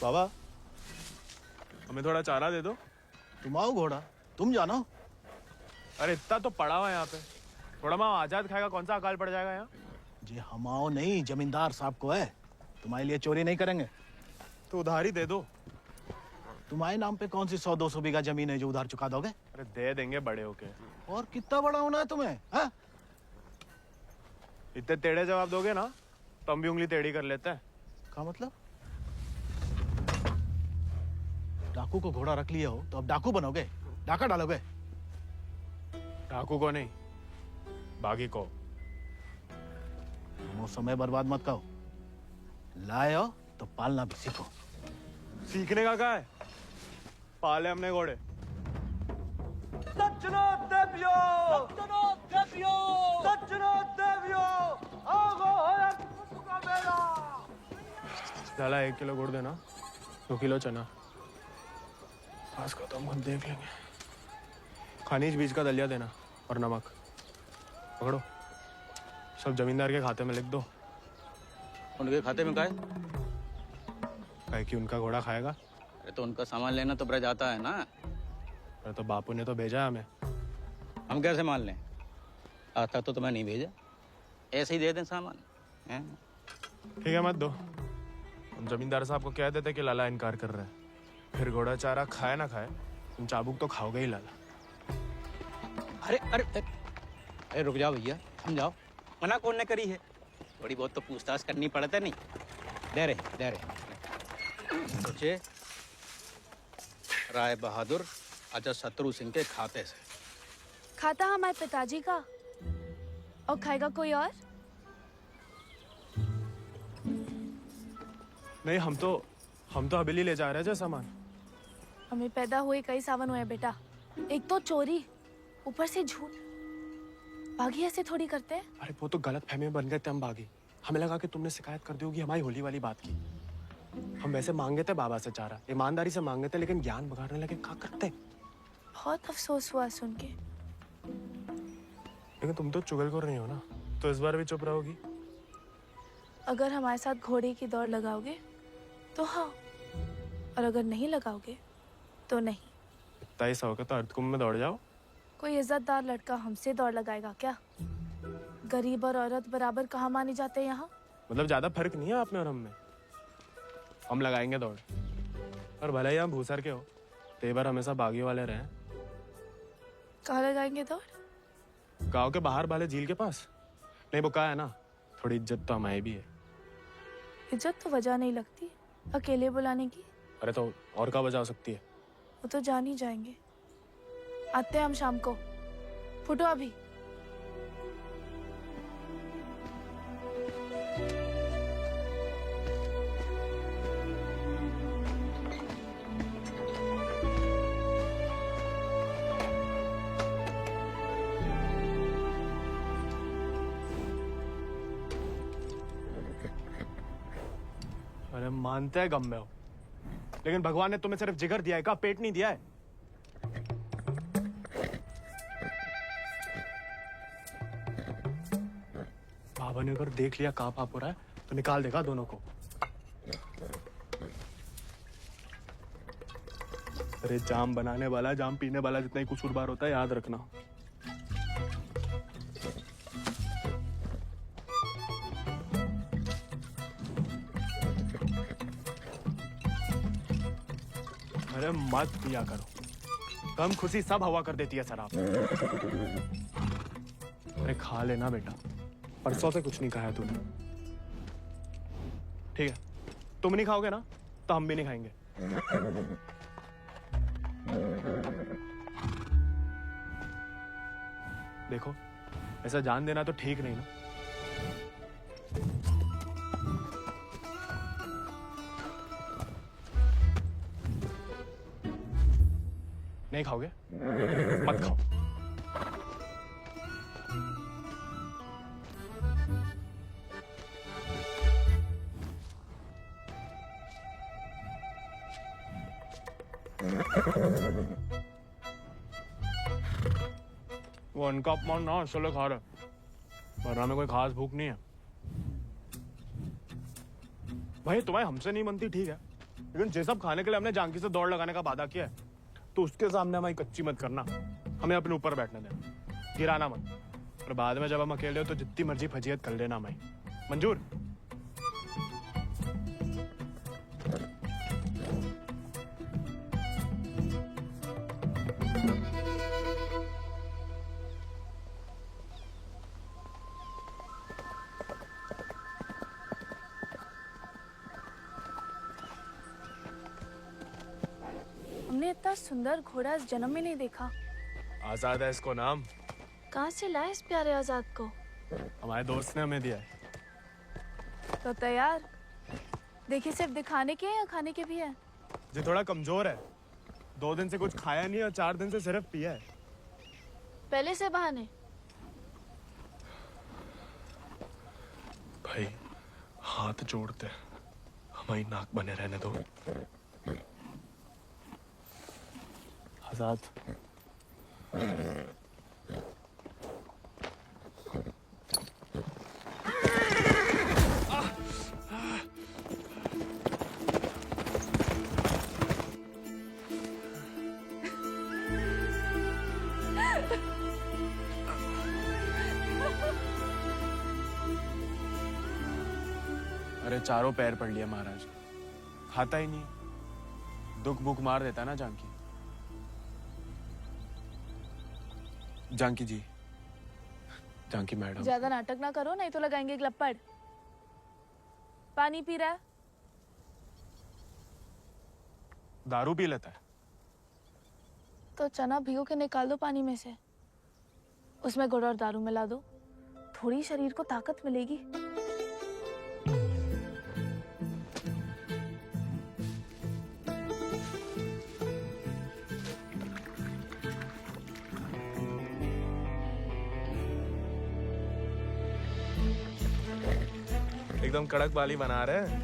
बाबा हमें थोड़ा चारा दे दो। तुम आओ घोड़ा, तुम जानो। अरे इतना तो पड़ा हुआ है यहाँ पे, थोड़ा माँ आजाद खाएगा, कौन सा अकाल पड़ जाएगा यहाँ। जी हमाओ नहीं, जमींदार साहब को है, तुम्हारे लिए चोरी नहीं करेंगे। तो उधार ही दे दो। तुम्हारे नाम पे कौन सी 100-200 बीघा जमीन है जो उधार चुका दोगे? अरे दे देंगे बड़े होके। और कितना बड़ा होना है तुम्हें? हाँ? इतने टेढ़े जवाब दोगे ना तो हम भी उंगली टेढ़ी कर लेते हैं। क्या मतलब? डाकू को घोड़ा रख लिया हो तो अब डाकू बनोगे, डाका डालोगे? डाकू को नहीं, बागी को। वो समय बर्बाद मत करो, लाए हो तो पालना भी सीखो। सीखने का क्या है, पाले हमने घोड़े। डाला 1 किलो गुड़ देना, 2 किलो चना। बस खत्म, खुद देख लेंगे। खनिज बीज का दलिया देना और नमक। पकड़ो, सब जमींदार के खाते में लिख दो। उनके खाते में काय? काहे कि उनका घोड़ा खाएगा। अरे तो उनका सामान लेना तो ब्रज आता है ना। अरे तो बापू ने तो भेजा है हमें। हम कैसे मान लें? आता तो तुम्हें नहीं भेजा, ऐसे ही दे दें सामान। ठीक है मत दो, हम जमींदार साहब को कह देते कि लाला इनकार कर रहे हैं, फिर घोड़ा चारा खाए ना खाए तुम चाबुक तो खाओगे ही लाला। अरे अरे अरे रुक जाओ भैया, समझाओ, मना कौन ने करी है? थोड़ी बहुत तो पूछताछ करनी पड़ता नहीं। दे रहे सोचे राय बहादुर अजय शत्रु सिंह के खाते से। खाता हमारे पिताजी का, और खाएगा कोई और? नहीं, हम तो हवेली ले जा रहे हैं सामान। हमें पैदा हुए कई सावन हुए बेटा, एक तो चोरी, ऊपर से झूठ। बागी ऐसे थोड़ी करते हैं। अरे वो तो गलत फहमी में बन गए थे हम बागी। हमें लगा कि तुमने शिकायत कर दी होगी हमारी होली वाली बात की। हम वैसे मांगे थे बाबा से चारा, ईमानदारी से मांगे थे, लेकिन ज्ञान बगाड़ने लगे। क्या करते? बहुत अफसोस हुआ सुन के। लेकिन तुम तो चुगलखोर नहीं हो ना, तो इस बार भी चुप रहोगी? अगर हमारे साथ घोड़े की दौड़ लगाओगे तो हाँ, और अगर नहीं लगाओगे तो नहीं। इतना ही शौक है तो अर्धकुंभ में दौड़ जाओ। कोई इज्जतदार लड़का हमसे दौड़ लगाएगा क्या? गरीब और औरत बराबर कहाँ माने जाते हैं यहाँ? मतलब ज्यादा फर्क नहीं है आप में और हम में। हम लगाएंगे दौड़, और भले ही हम भूसर के हो, तेवर हमेशा बागी वाले रहे। कहाँ लगाएंगे दौड़? गांव के बाहर वाले झील के पास। नहीं वो कहा है ना, थोड़ी इज्जत तो हमारी भी है। इज्जत तो वजह नहीं लगती अकेले बुलाने की। अरे तो और क्या वजह हो सकती है? वो तो जान ही जाएंगे। आते हैं हम शाम को, फुटो अभी। अरे मानते हैं गम में हो, लेकिन भगवान ने तुम्हें सिर्फ जिगर दिया है, का पेट नहीं दिया है। बाबा ने अगर देख लिया कहाँ पाप हो रहा है तो निकाल देगा दोनों को। अरे जाम बनाने वाला जाम पीने वाला जितना ही कसूरवार होता है, याद रखना। अरे मत पिया करो, कम खुशी सब हवा कर देती है शराब। अरे खा लेना बेटा, परसों से कुछ नहीं खाया तूने। ठीक है, तुम नहीं खाओगे ना तो हम भी नहीं खाएंगे। देखो, ऐसा जान देना तो ठीक नहीं ना। नहीं खाओगे? मत खाओ। वो उनका अपमान ना चलो खा रहे, वरना में कोई खास भूख नहीं है। भाई तुम्हें हमसे नहीं बनती ठीक है, लेकिन जे सब खाने के लिए हमने जानकी से दौड़ लगाने का वादा किया है, तो उसके सामने हमारी कच्ची मत करना। हमें अपने ऊपर बैठने देना, गिराना मत। और बाद में जब हम अकेले हो तो जितनी मर्जी फजीयत कर लेना हमारी। मंजूर? हमने इतना सुंदर घोड़ा इस जन्म में नहीं देखा। आजाद है इसको नाम। कहाँ से लाए इस प्यारे आजाद को? हमारे दोस्त ने हमें दिया है। तो तैयार? देखिए सिर्फ दिखाने के हैं या खाने के भी हैं? ये थोड़ा कमजोर है, 2 दिन से कुछ खाया नहीं और 4 दिन से सिर्फ पिया है। पहले से बहाने। भाई हाथ जोड़ते, हमारी नाक बने रहने दो। आजाद, अरे चारों पैर पड़ लिया महाराज, खाता ही नहीं, दुख भूख मार देता ना जानकी। जानकी जी, जानकी मैडम। ज्यादा नाटक ना करो नहीं तो लगाएंगे ग्लप्पड़। पानी पी रहा है? दारू पी लेता है। तो चना भिगो के निकाल दो पानी में से, उसमें गुड़ और दारू मिला दो, थोड़ी शरीर को ताकत मिलेगी। एकदम कड़क वाली बना रहे हैं।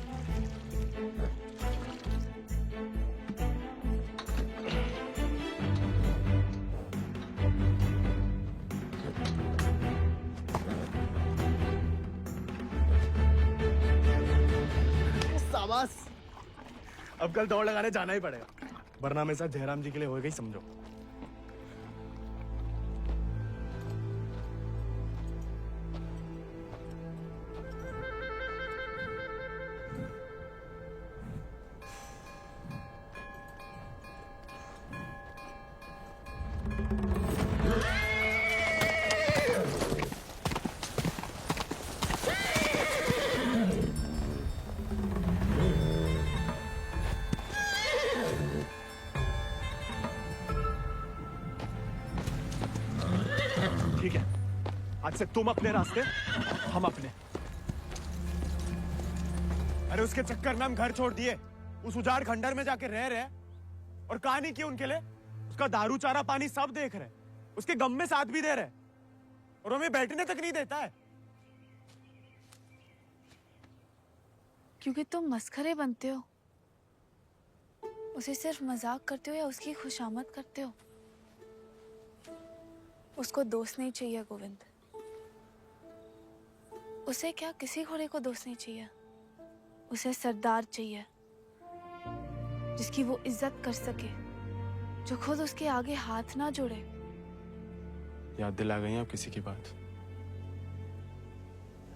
शाबाश, अब कल दौड़ लगाने जाना ही पड़ेगा, वरना मेरे साथ जयराम जी के लिए हो गई समझो। ठीक है, आज से तुम अपने रास्ते, हम अपने। अरे उसके चक्कर में हम घर छोड़ दिए, उस उजाड़ खंडर में जाके रह रहे, और कहानी की उनके लिए उसका दारू चारा पानी सब देख रहे, उसके गम में साथ भी दे रहे, और हमें बैठने तक नहीं देता है। क्योंकि तुम मस्खरे बनते हो, उसे सिर्फ मजाक करते हो या उसकी खुशामद करते हो। उसको दोस्त नहीं चाहिए गोविंद, उसे क्या किसी घोड़े को दोस्त नहीं चाहिए, उसे सरदार चाहिए जिसकी वो इज्जत कर सके, जो खुद उसके आगे हाथ ना जोड़े। याद दिला गई आप किसी की बात।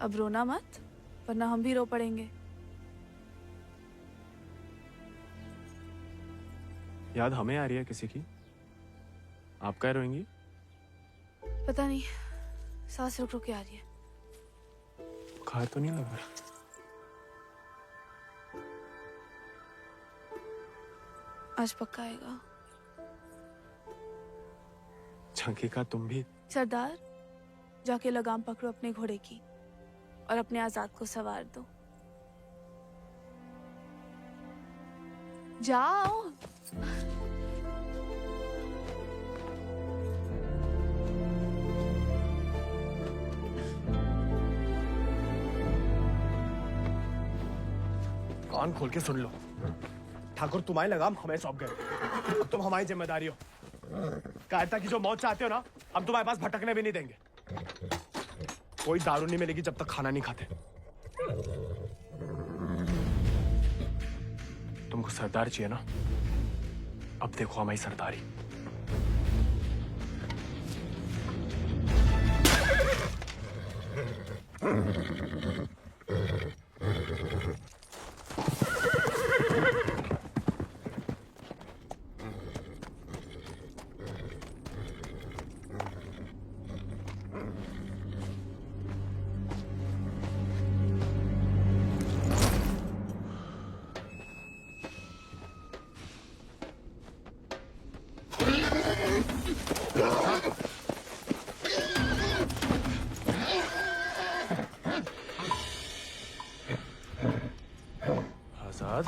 अब रोना मत, वरना हम भी रो पड़ेंगे। याद हमें आ रही है किसी की? आप क्या रोएंगी? पता नहीं, सांस रुक रुक के आ रही है। बुखार तो नहीं लग रहा? आज पक्का आएगा। चंकी का तुम भी? सरदार, जाके लगाम पकड़ो अपने घोड़े की और अपने आजाद को सवार दो। जाओ। कान खोल के सुन लो, ठाकुर तुम्हारी लगाम हमें सौंप गए। अब तुम हमारी जिम्मेदारी हो। कायरता की जो मौत चाहते हो ना, हम तुम्हारे पास भटकने भी नहीं देंगे। कोई दारू नहीं मिलेगी जब तक खाना नहीं खाते। तुमको सरदार चाहिए ना? अब देखो हमारी सरदारी। आजाद,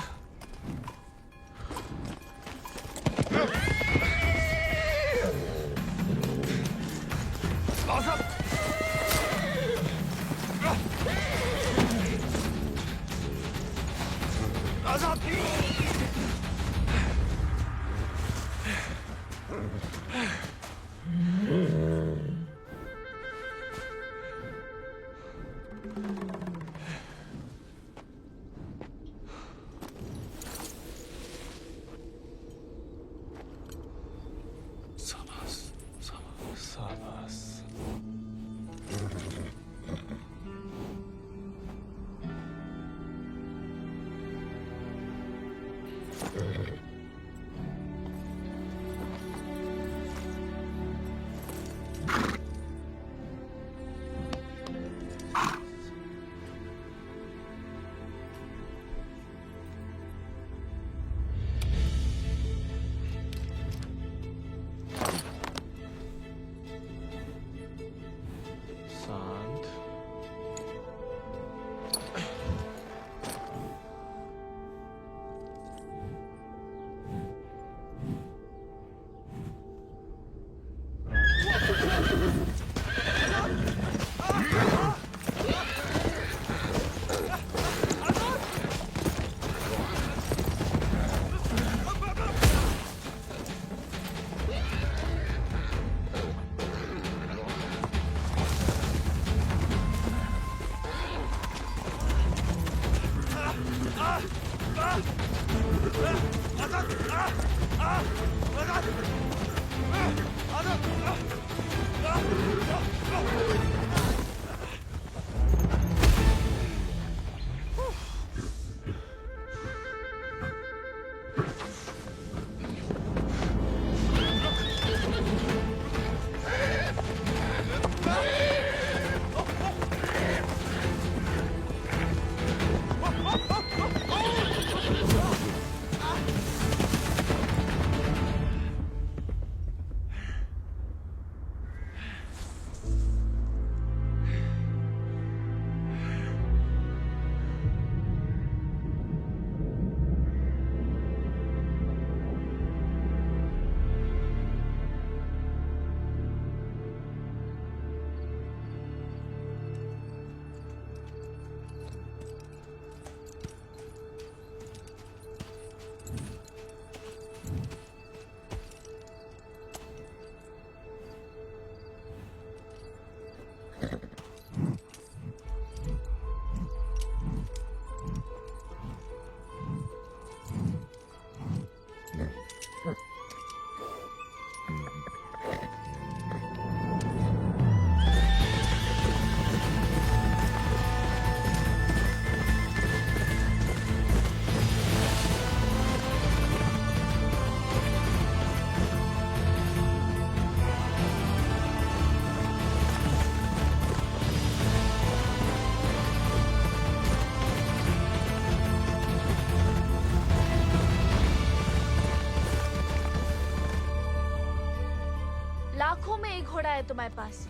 है तुम्हारे पास?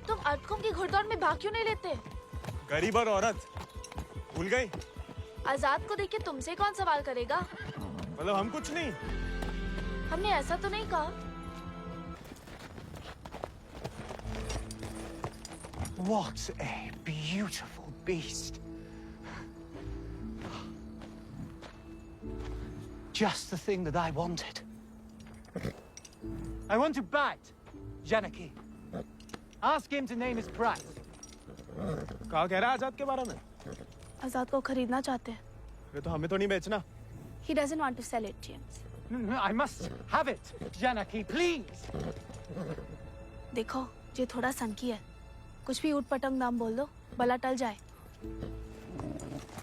तुम अर्थकुंभ की घुड़दौड़ में भाग क्यों नहीं लेते? गरीब और औरत भूल गई? आजाद को देख के तुमसे कौन सवाल करेगा? मतलब हम कुछ नहीं? हमने ऐसा तो नहीं कहा। What a beautiful beast. Just the thing that I wanted. I want to bite Janaki. Ask him to name his price. कहा कह रहा है आजाद के बारे में? आजाद को खरीदना चाहते हैं। ये तो हमें तो नहीं बेचना। He doesn't want to sell it, James. No, I must have it, Janaki, please. देखो, ये थोड़ा संकी है। कुछ भी ऊट-पटंग नाम बोल दो, भला टल जाए।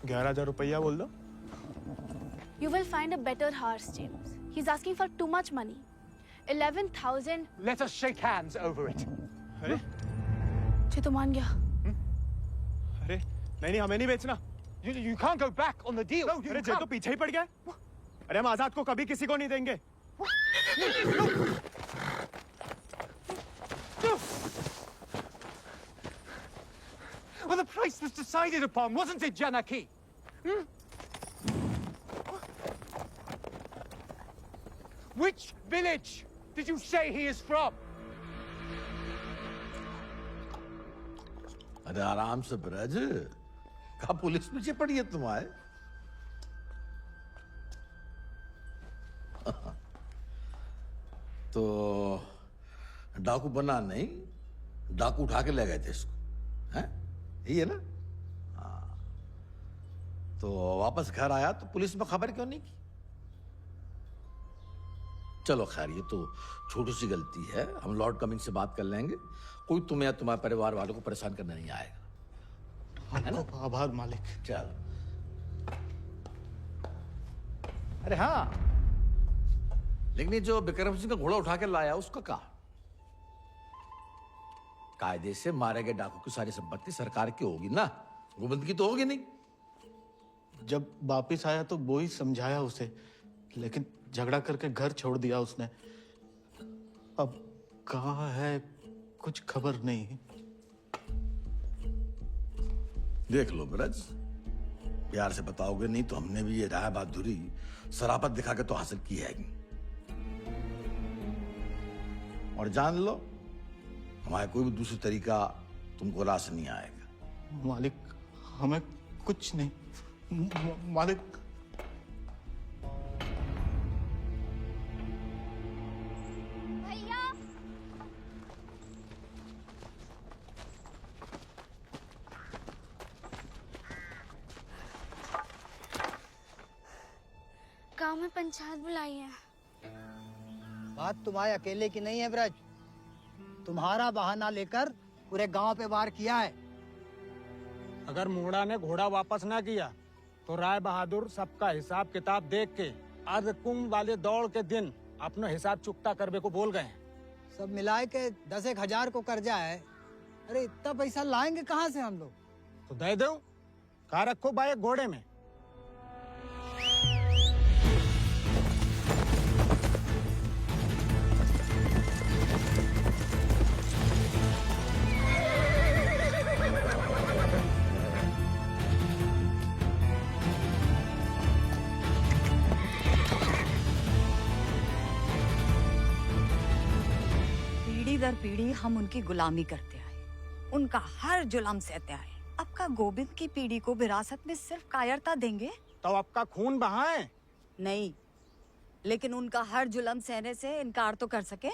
11,000 रुपया बोल दो। You will find a better horse, James. He's asking for too much money. 11,000. Let us shake hands over it. अरे? ये तो मान गया। अरे, नहीं हमें नहीं बेचना। You can't go back on the deal. No, अरे जे तो पीछे ही पड़ गया। अरे हम आजाद को कभी किसी को नहीं देंगे। Well, the price was decided upon, wasn't it, Janaki? Which village did you say he is from? अरे आराम से ब्रज, कहा पुलिस पीछे पड़ी है तुम्हारे? तो डाकू बना नहीं, डाकू उठा के ले गए थे इसको, हैं? यही है ना? हाँ। तो वापस घर आया तो पुलिस में खबर क्यों नहीं की? चलो खैर, ये तो छोटी सी गलती है, हम लॉर्ड कमिंग से बात कर लेंगे। कोई तुम्हें या तुम्हारे परिवार वालों को परेशान करने नहीं आएगा, है ना? आभार मालिक। चल। अरे हाँ, लेकिन ये जो विक्रम सिंह का घोड़ा उठा के लाया उसका कहा? कायदे से मारे गए डाकू की सारी संपत्ति सरकार की होगी ना, गोविंद की तो होगी नहीं। जब वापिस आया तो वो ही समझाया उसे, लेकिन झगड़ा करके घर छोड़ दिया उसने। अब कहाँ है कुछ खबर नहीं। देख लो ब्रज, प्यार से बताओगे नहीं तो हमने भी ये राय बहादुरी शराफत दिखा के तो हासिल की है। और जान लो, हमारा कोई भी दूसरी तरीका तुमको रास नहीं आएगा। मालिक, हमें कुछ नहीं। मालिक, भैया, गांव में पंचायत बुलाई है। बात तुम्हारे अकेले की नहीं है ब्रज, तुम्हारा बहाना लेकर पूरे गांव पे वार किया है। अगर मूड़ा ने घोड़ा वापस ना किया तो राय बहादुर सबका हिसाब किताब देख के अर्धकुंभ वाले दौड़ के दिन अपना हिसाब चुकता करने को बोल गए। सब मिलाए के 10,000 को कर्जा है। अरे इतना पैसा लाएंगे कहाँ से हम लोग? तो दे दो, कहा रखो भाई घोड़े में। पीढ़ी दर पीढ़ी हम उनकी गुलामी करते आए, उनका हर जुल्म सहते आए। अब का गोविंद की पीढ़ी को विरासत में सिर्फ कायरता देंगे तो आपका खून बहाए? नहीं, लेकिन उनका हर जुल्म सहने से इनकार तो कर सके।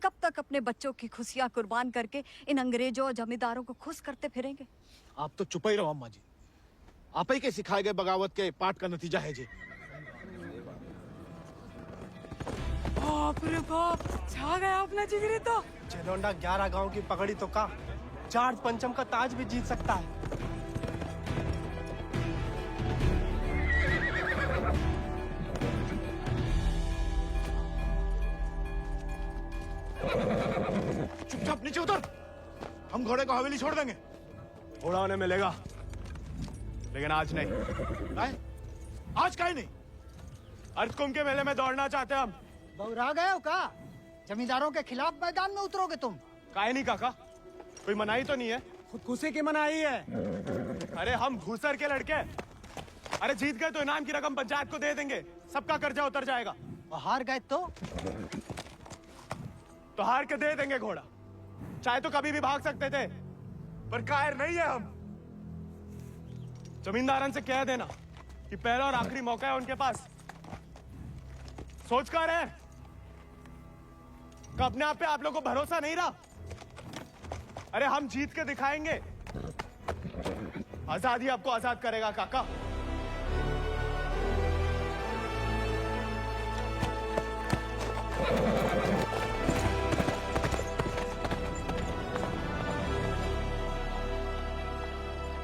कब तक अपने बच्चों की खुशियां कुर्बान करके इन अंग्रेजों और जमींदारों को खुश करते फिरेंगे? आप तो चुप ही रहो अम्मा जी, आप ही के सिखाए गए बगावत के पाठ का नतीजा है जी। बाप रे बाप, छा गया अपना जिगरी तो। चेलोंडा 11 गांव की पकड़ी तो का चार्ज पंचम का ताज भी जीत सकता है। चुपचाप नीचे उतर, हम घोड़े को हवेली छोड़ देंगे। घोड़ा उन्हें मिलेगा, लेकिन आज नहीं। आज काहे नहीं? अर्धकुंभ के मेले में दौड़ना चाहते हैं हम। बहुरा गए हो का? जमींदारों के खिलाफ मैदान में उतरोगे तुम? काहे नहीं काका, कोई मनाही तो नहीं है? खुदकुशी की मनाही है। अरे हम घूसर के लड़के, अरे जीत गए तो इनाम की रकम पंचायत को दे देंगे, सबका कर्जा उतर जाएगा। और हार गए तो हार के दे देंगे घोड़ा। चाहे तो कभी भी भाग सकते थे, पर कायर नहीं है हम। जमींदारन से कह देना कि पहला और आखिरी मौका है उनके पास। सोच कर है कि अपने आप पे आप लोगों को भरोसा नहीं रहा। अरे हम जीत के दिखाएंगे, आजादी आपको आजाद करेगा काका।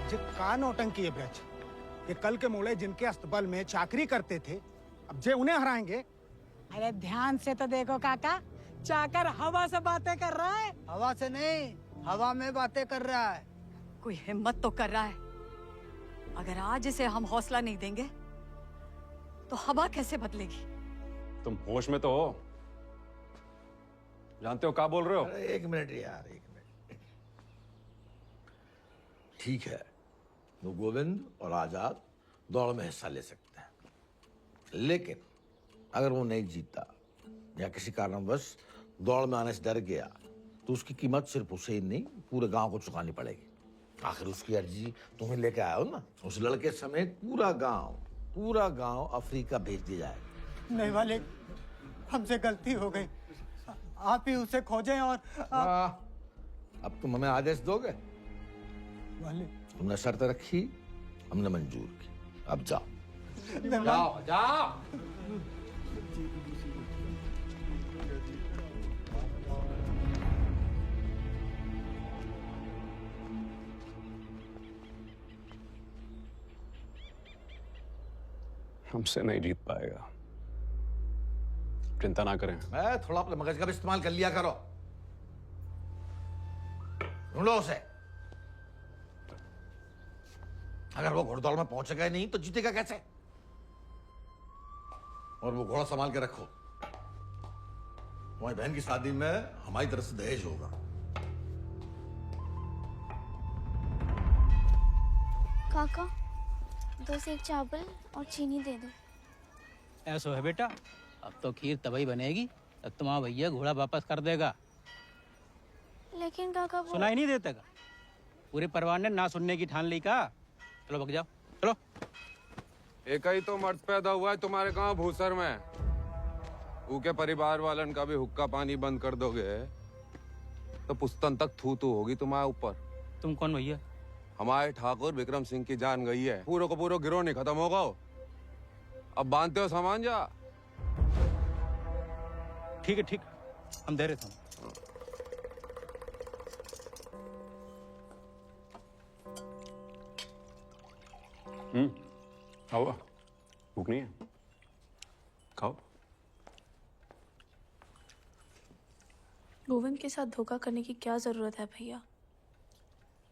जो का नौटंकी है ब्रज, ये कल के मोड़े जिनके अस्तबल में चाकरी करते थे, अब जे उन्हें हराएंगे। अरे ध्यान से तो देखो काका, चाकर हवा से बातें कर रहा है। हवा से नहीं, हवा में बातें कर रहा है। कोई हिम्मत तो कर रहा है। अगर आज इसे हम हौसला नहीं देंगे तो हवा कैसे बदलेगी? तुम होश में तो हो? जानते हो क्या बोल रहे हो? अरे एक मिनट यार, एक मिनट। ठीक है, वो गोविंद और आजाद दौड़ में हिस्सा ले सकते हैं, लेकिन अगर वो नहीं जीता या किसी कारणवश दौड़ में आने से डर गया तो उसकी कीमत सिर्फ उसे ही नहीं, पूरे गांव को चुकानी पड़ेगी। आखिर उसकी अर्जी तुम्हें लेके आया हो ना। उस लड़के समेत पूरा गांव अफ्रीका भेज दिया जाएगा। नहीं वाले, हमसे गलती हो गई, आप ही उसे खोजें। और अब तुम हमें आदेश दोगे? वाले तुमने शर्त रखी, हमने मंजूर की, अब जाओ। जाओ जाओ। हमसे नहीं जीत पाएगा, चिंता ना करें। थोड़ा अपने मगज का भी इस्तेमाल कर लिया करो। ढूंढो उसे। अगर वो घोड़दौड़ में पहुंचेगा नहीं तो जीतेगा कैसे? और वो घोड़ा संभाल के रखो, तुम्हारी बहन की शादी में हमारी तरफ से दहेज होगा। काका 2 सेक चावल और चीनी दे दो। ऐसा है बेटा, अब तो खीर तभी बनेगी तब तुम्हारा भैया घोड़ा वापस कर देगा। लेकिन काका वो... सुनाई नहीं देता का? पूरे परिवार ने ना सुनने की ठान ली का। चलो भग जाओ, चलो। एक ही तो मर्द पैदा हुआ है तुम्हारे गांव भूसर में। ऊके परिवार वालन का भी हुक्का पानी बंद कर दोगे तो पुस्तन तक थू थू होगी तुम्हारे ऊपर। तुम कौन भैया? हमारे ठाकुर विक्रम सिंह की जान गई है, पूरा को पूरा गिरोह नहीं खत्म होगा। अब बांधते हो सामान जा। ठीक है, ठीक, हम दे रहे थे। खाओ, भूख नहीं है? खाओ। गोविंद के साथ धोखा करने की क्या जरूरत है भैया?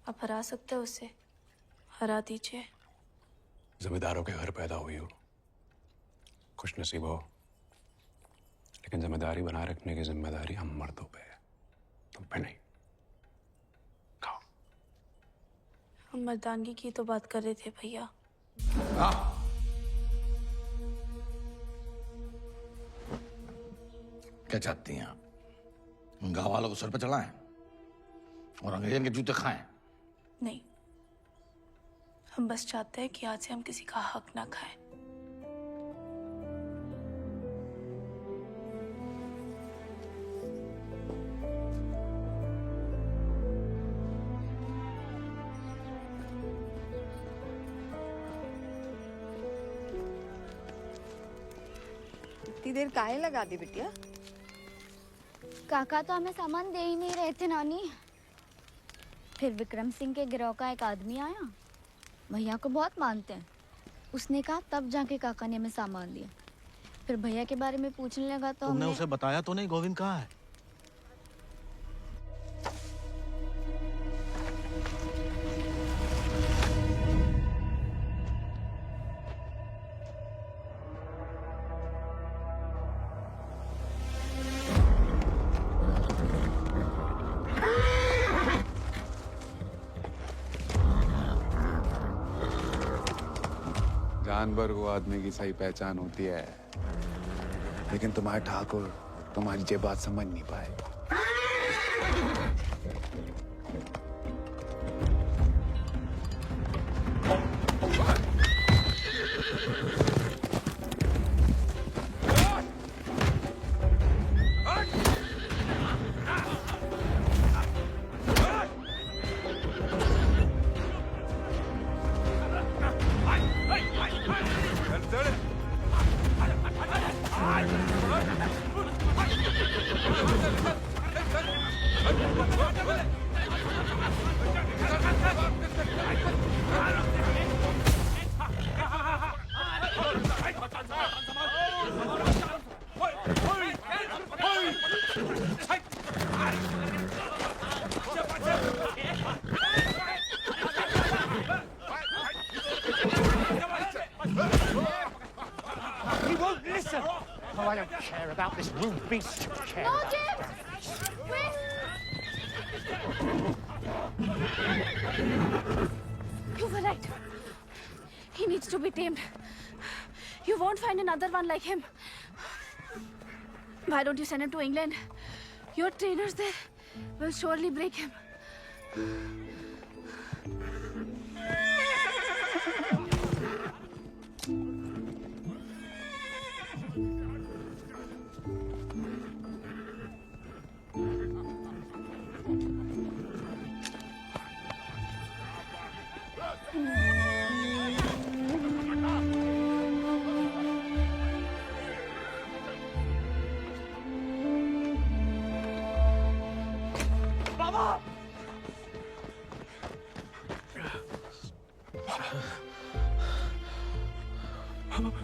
आप हरा सकते हो उसे, हरा दीजिए। जमींदारों के घर पैदा हुई हो, खुश नसीब हो, लेकिन जिम्मेदारी बनाए रखने की जिम्मेदारी हम मर्दों पे है, तुम पे नहीं। खाओ। हम मर्दानगी की तो बात कर रहे थे भैया। क्या चाहती हैं आप? गांव वालों को सर पे चढ़ाएं और अंग्रेजन के जूते खाएं? नहीं, हम बस चाहते हैं कि आज से हम किसी का हक ना खाएं। इतनी देर काहे लगा दी बिटिया? काका तो हमें सामान दे ही नहीं रहे थे नानी। फिर विक्रम सिंह के गिरोह का एक आदमी आया, भैया को बहुत मानते हैं। उसने कहा तब जाके काका ने हमें सामान दिया। फिर भैया के बारे में पूछने लगा तो तुमने हमने... उसे बताया तो नहीं गोविंद कहाँ है? जानवर को आदमी की सही पहचान होती है, लेकिन तुम्हारे ठाकुर तुम्हारी ये बात समझ नहीं पाए। He won't listen. Oh, I don't care about this rude beast. Care No, about James! Wait! You were right. He needs to be tamed. You won't find another one like him. Why don't you send him to England? Your trainers there will surely break him.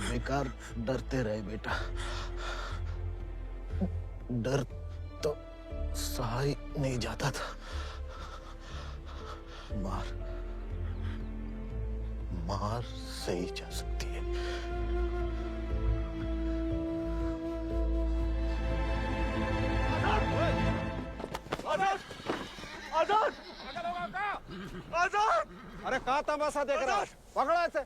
बेकार डरते रहे बेटा, डर तो सहा ही नहीं जाता था। मार मार सही जा सकती है। आजाद! आजाद! आजाद! अरे कहाँ तमाशा देख रहा है? पकड़ो ऐसे।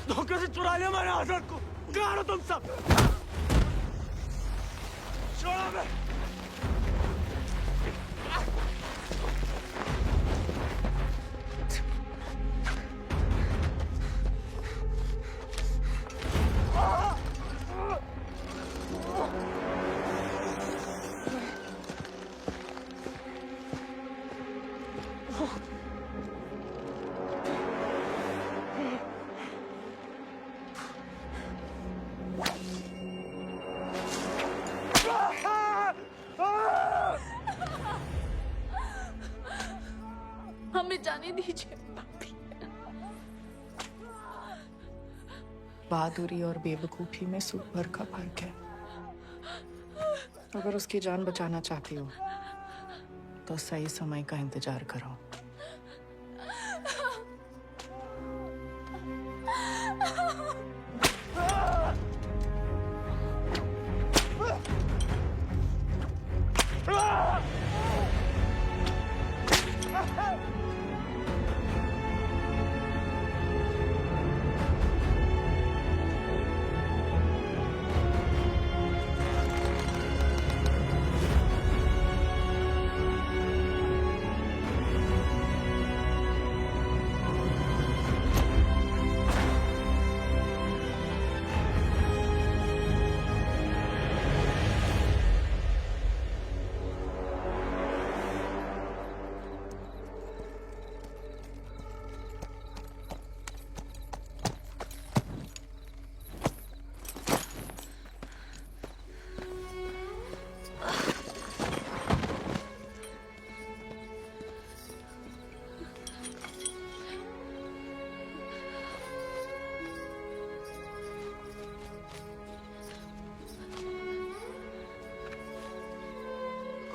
धोखे से चुरा लिया मैंने आजाद को। कहाँ हो तुम सब? छोड़ो मैं। हमें जाने दीजिए। बहादुरी और बेवकूफी में सूट भर का फर्क है। अगर उसकी जान बचाना चाहती हो तो सही समय का इंतजार करो।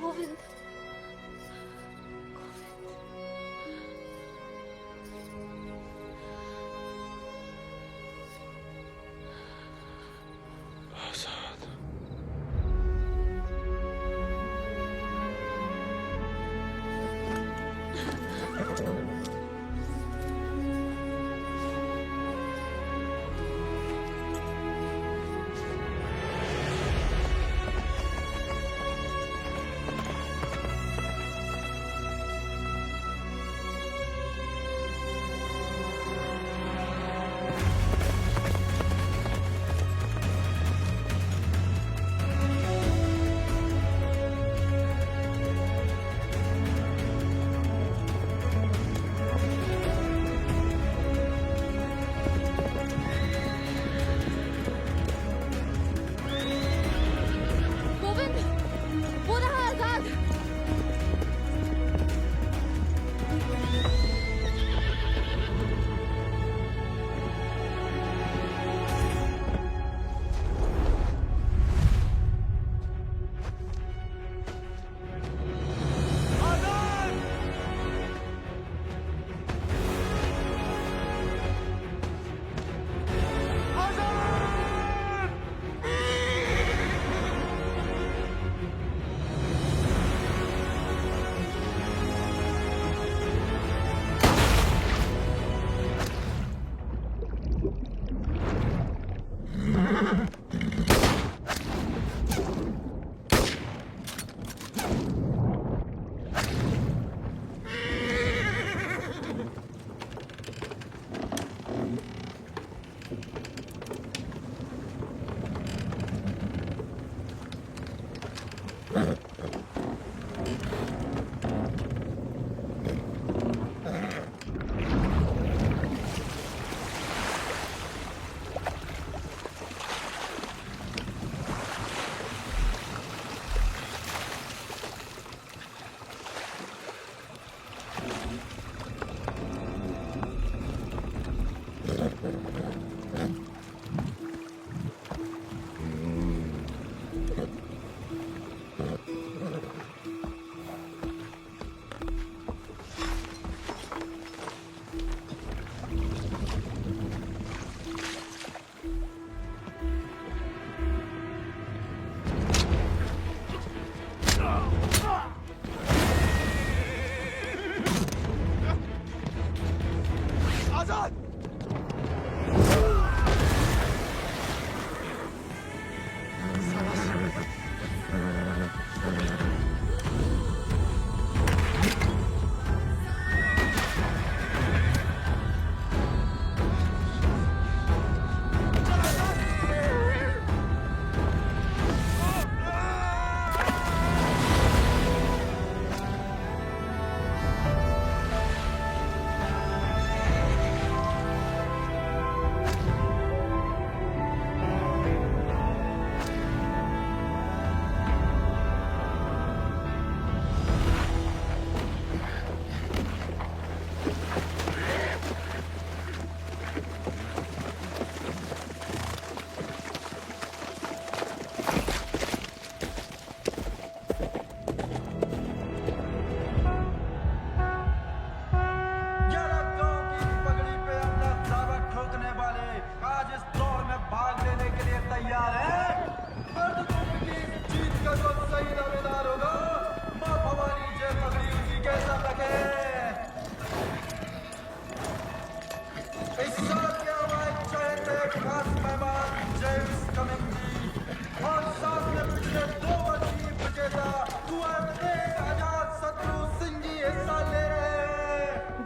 गोविंद,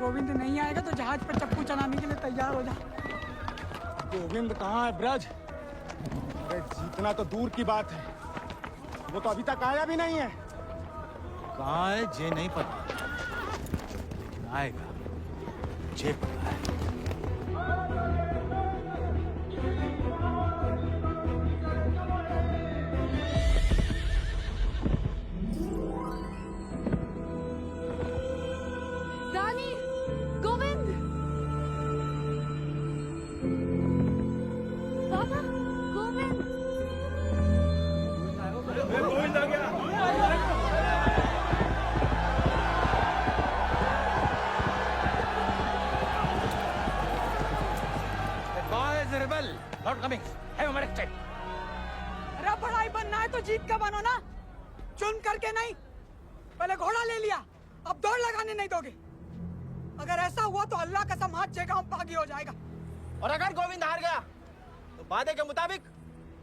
गोविंद नहीं आएगा तो जहाज पर चप्पू चलाने के लिए तैयार हो जा। गोविंद कहाँ है ब्रज? अरे जीतना तो दूर की बात है, वो तो अभी तक आया भी नहीं है। कहाँ है जे नहीं पता, लेकिन आएगा जे पता है। रानी, गोविंद, बाबा, गोविंद, गोविंद आ गया। rebel, Lord Cummings, have him arrested. अरे बड़ाई बनना है तो जीत का बनो ना, चुन करके नहीं। पहले घोड़ा ले लिया, अब दौड़ लगाने नहीं दोगे। अगर ऐसा हुआ तो अल्लाह कसम हाथ चेका हम बागी हो जाएगा। और अगर गोविंद हार गया तो वादे के मुताबिक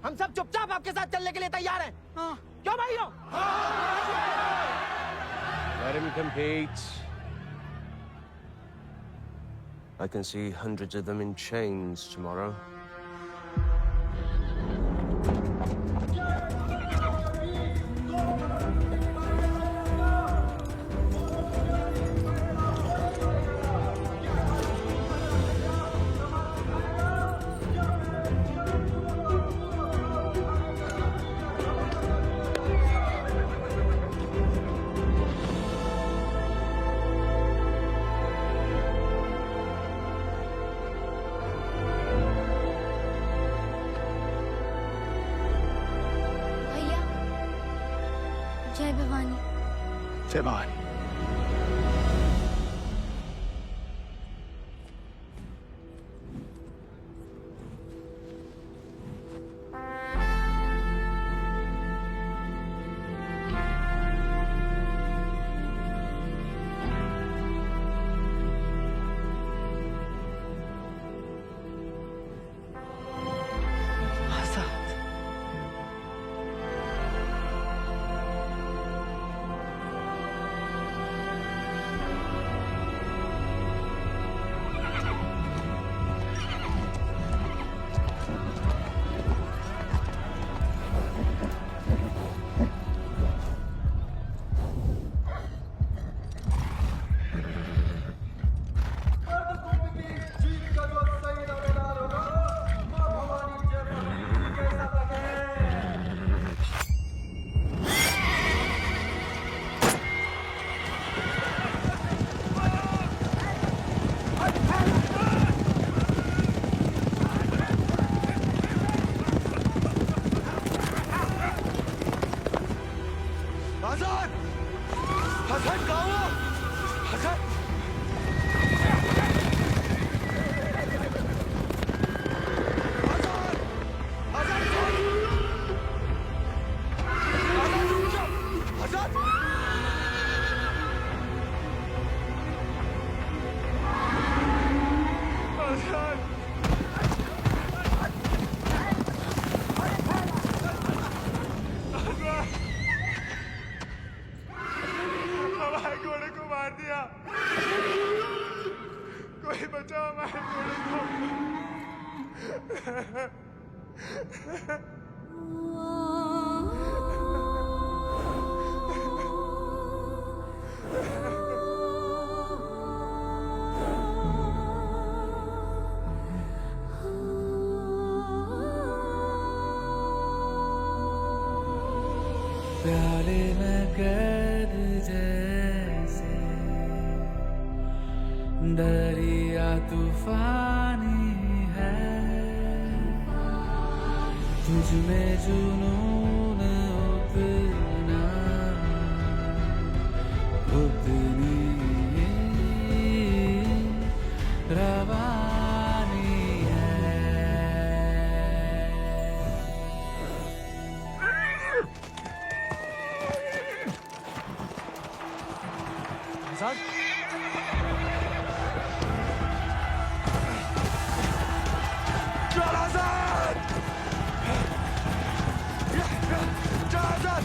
हम सब चुपचाप आपके साथ चलने के लिए तैयार हैं। हाँ। क्यों भाइयों? Let him compete. I can see hundreds of them in chains tomorrow. जय भवानी। जय भवानी। हसन हसन कहाँ हो हसन हमारे घोड़े को मार दिया कोई बचाओ हमारे घोड़े को प्याले में कैद जैसे दरिया तूफानी है तुझ में जुनून उतना उतनी रवानी आजाद चल आजाद चल आजाद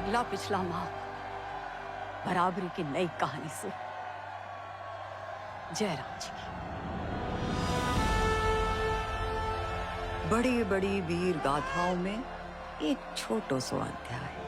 अगला पिछला माह बराबरी की नई कहानी से जयराम जी की बड़ी बड़ी वीर गाथाओं में एक छोटो सो अध्याय।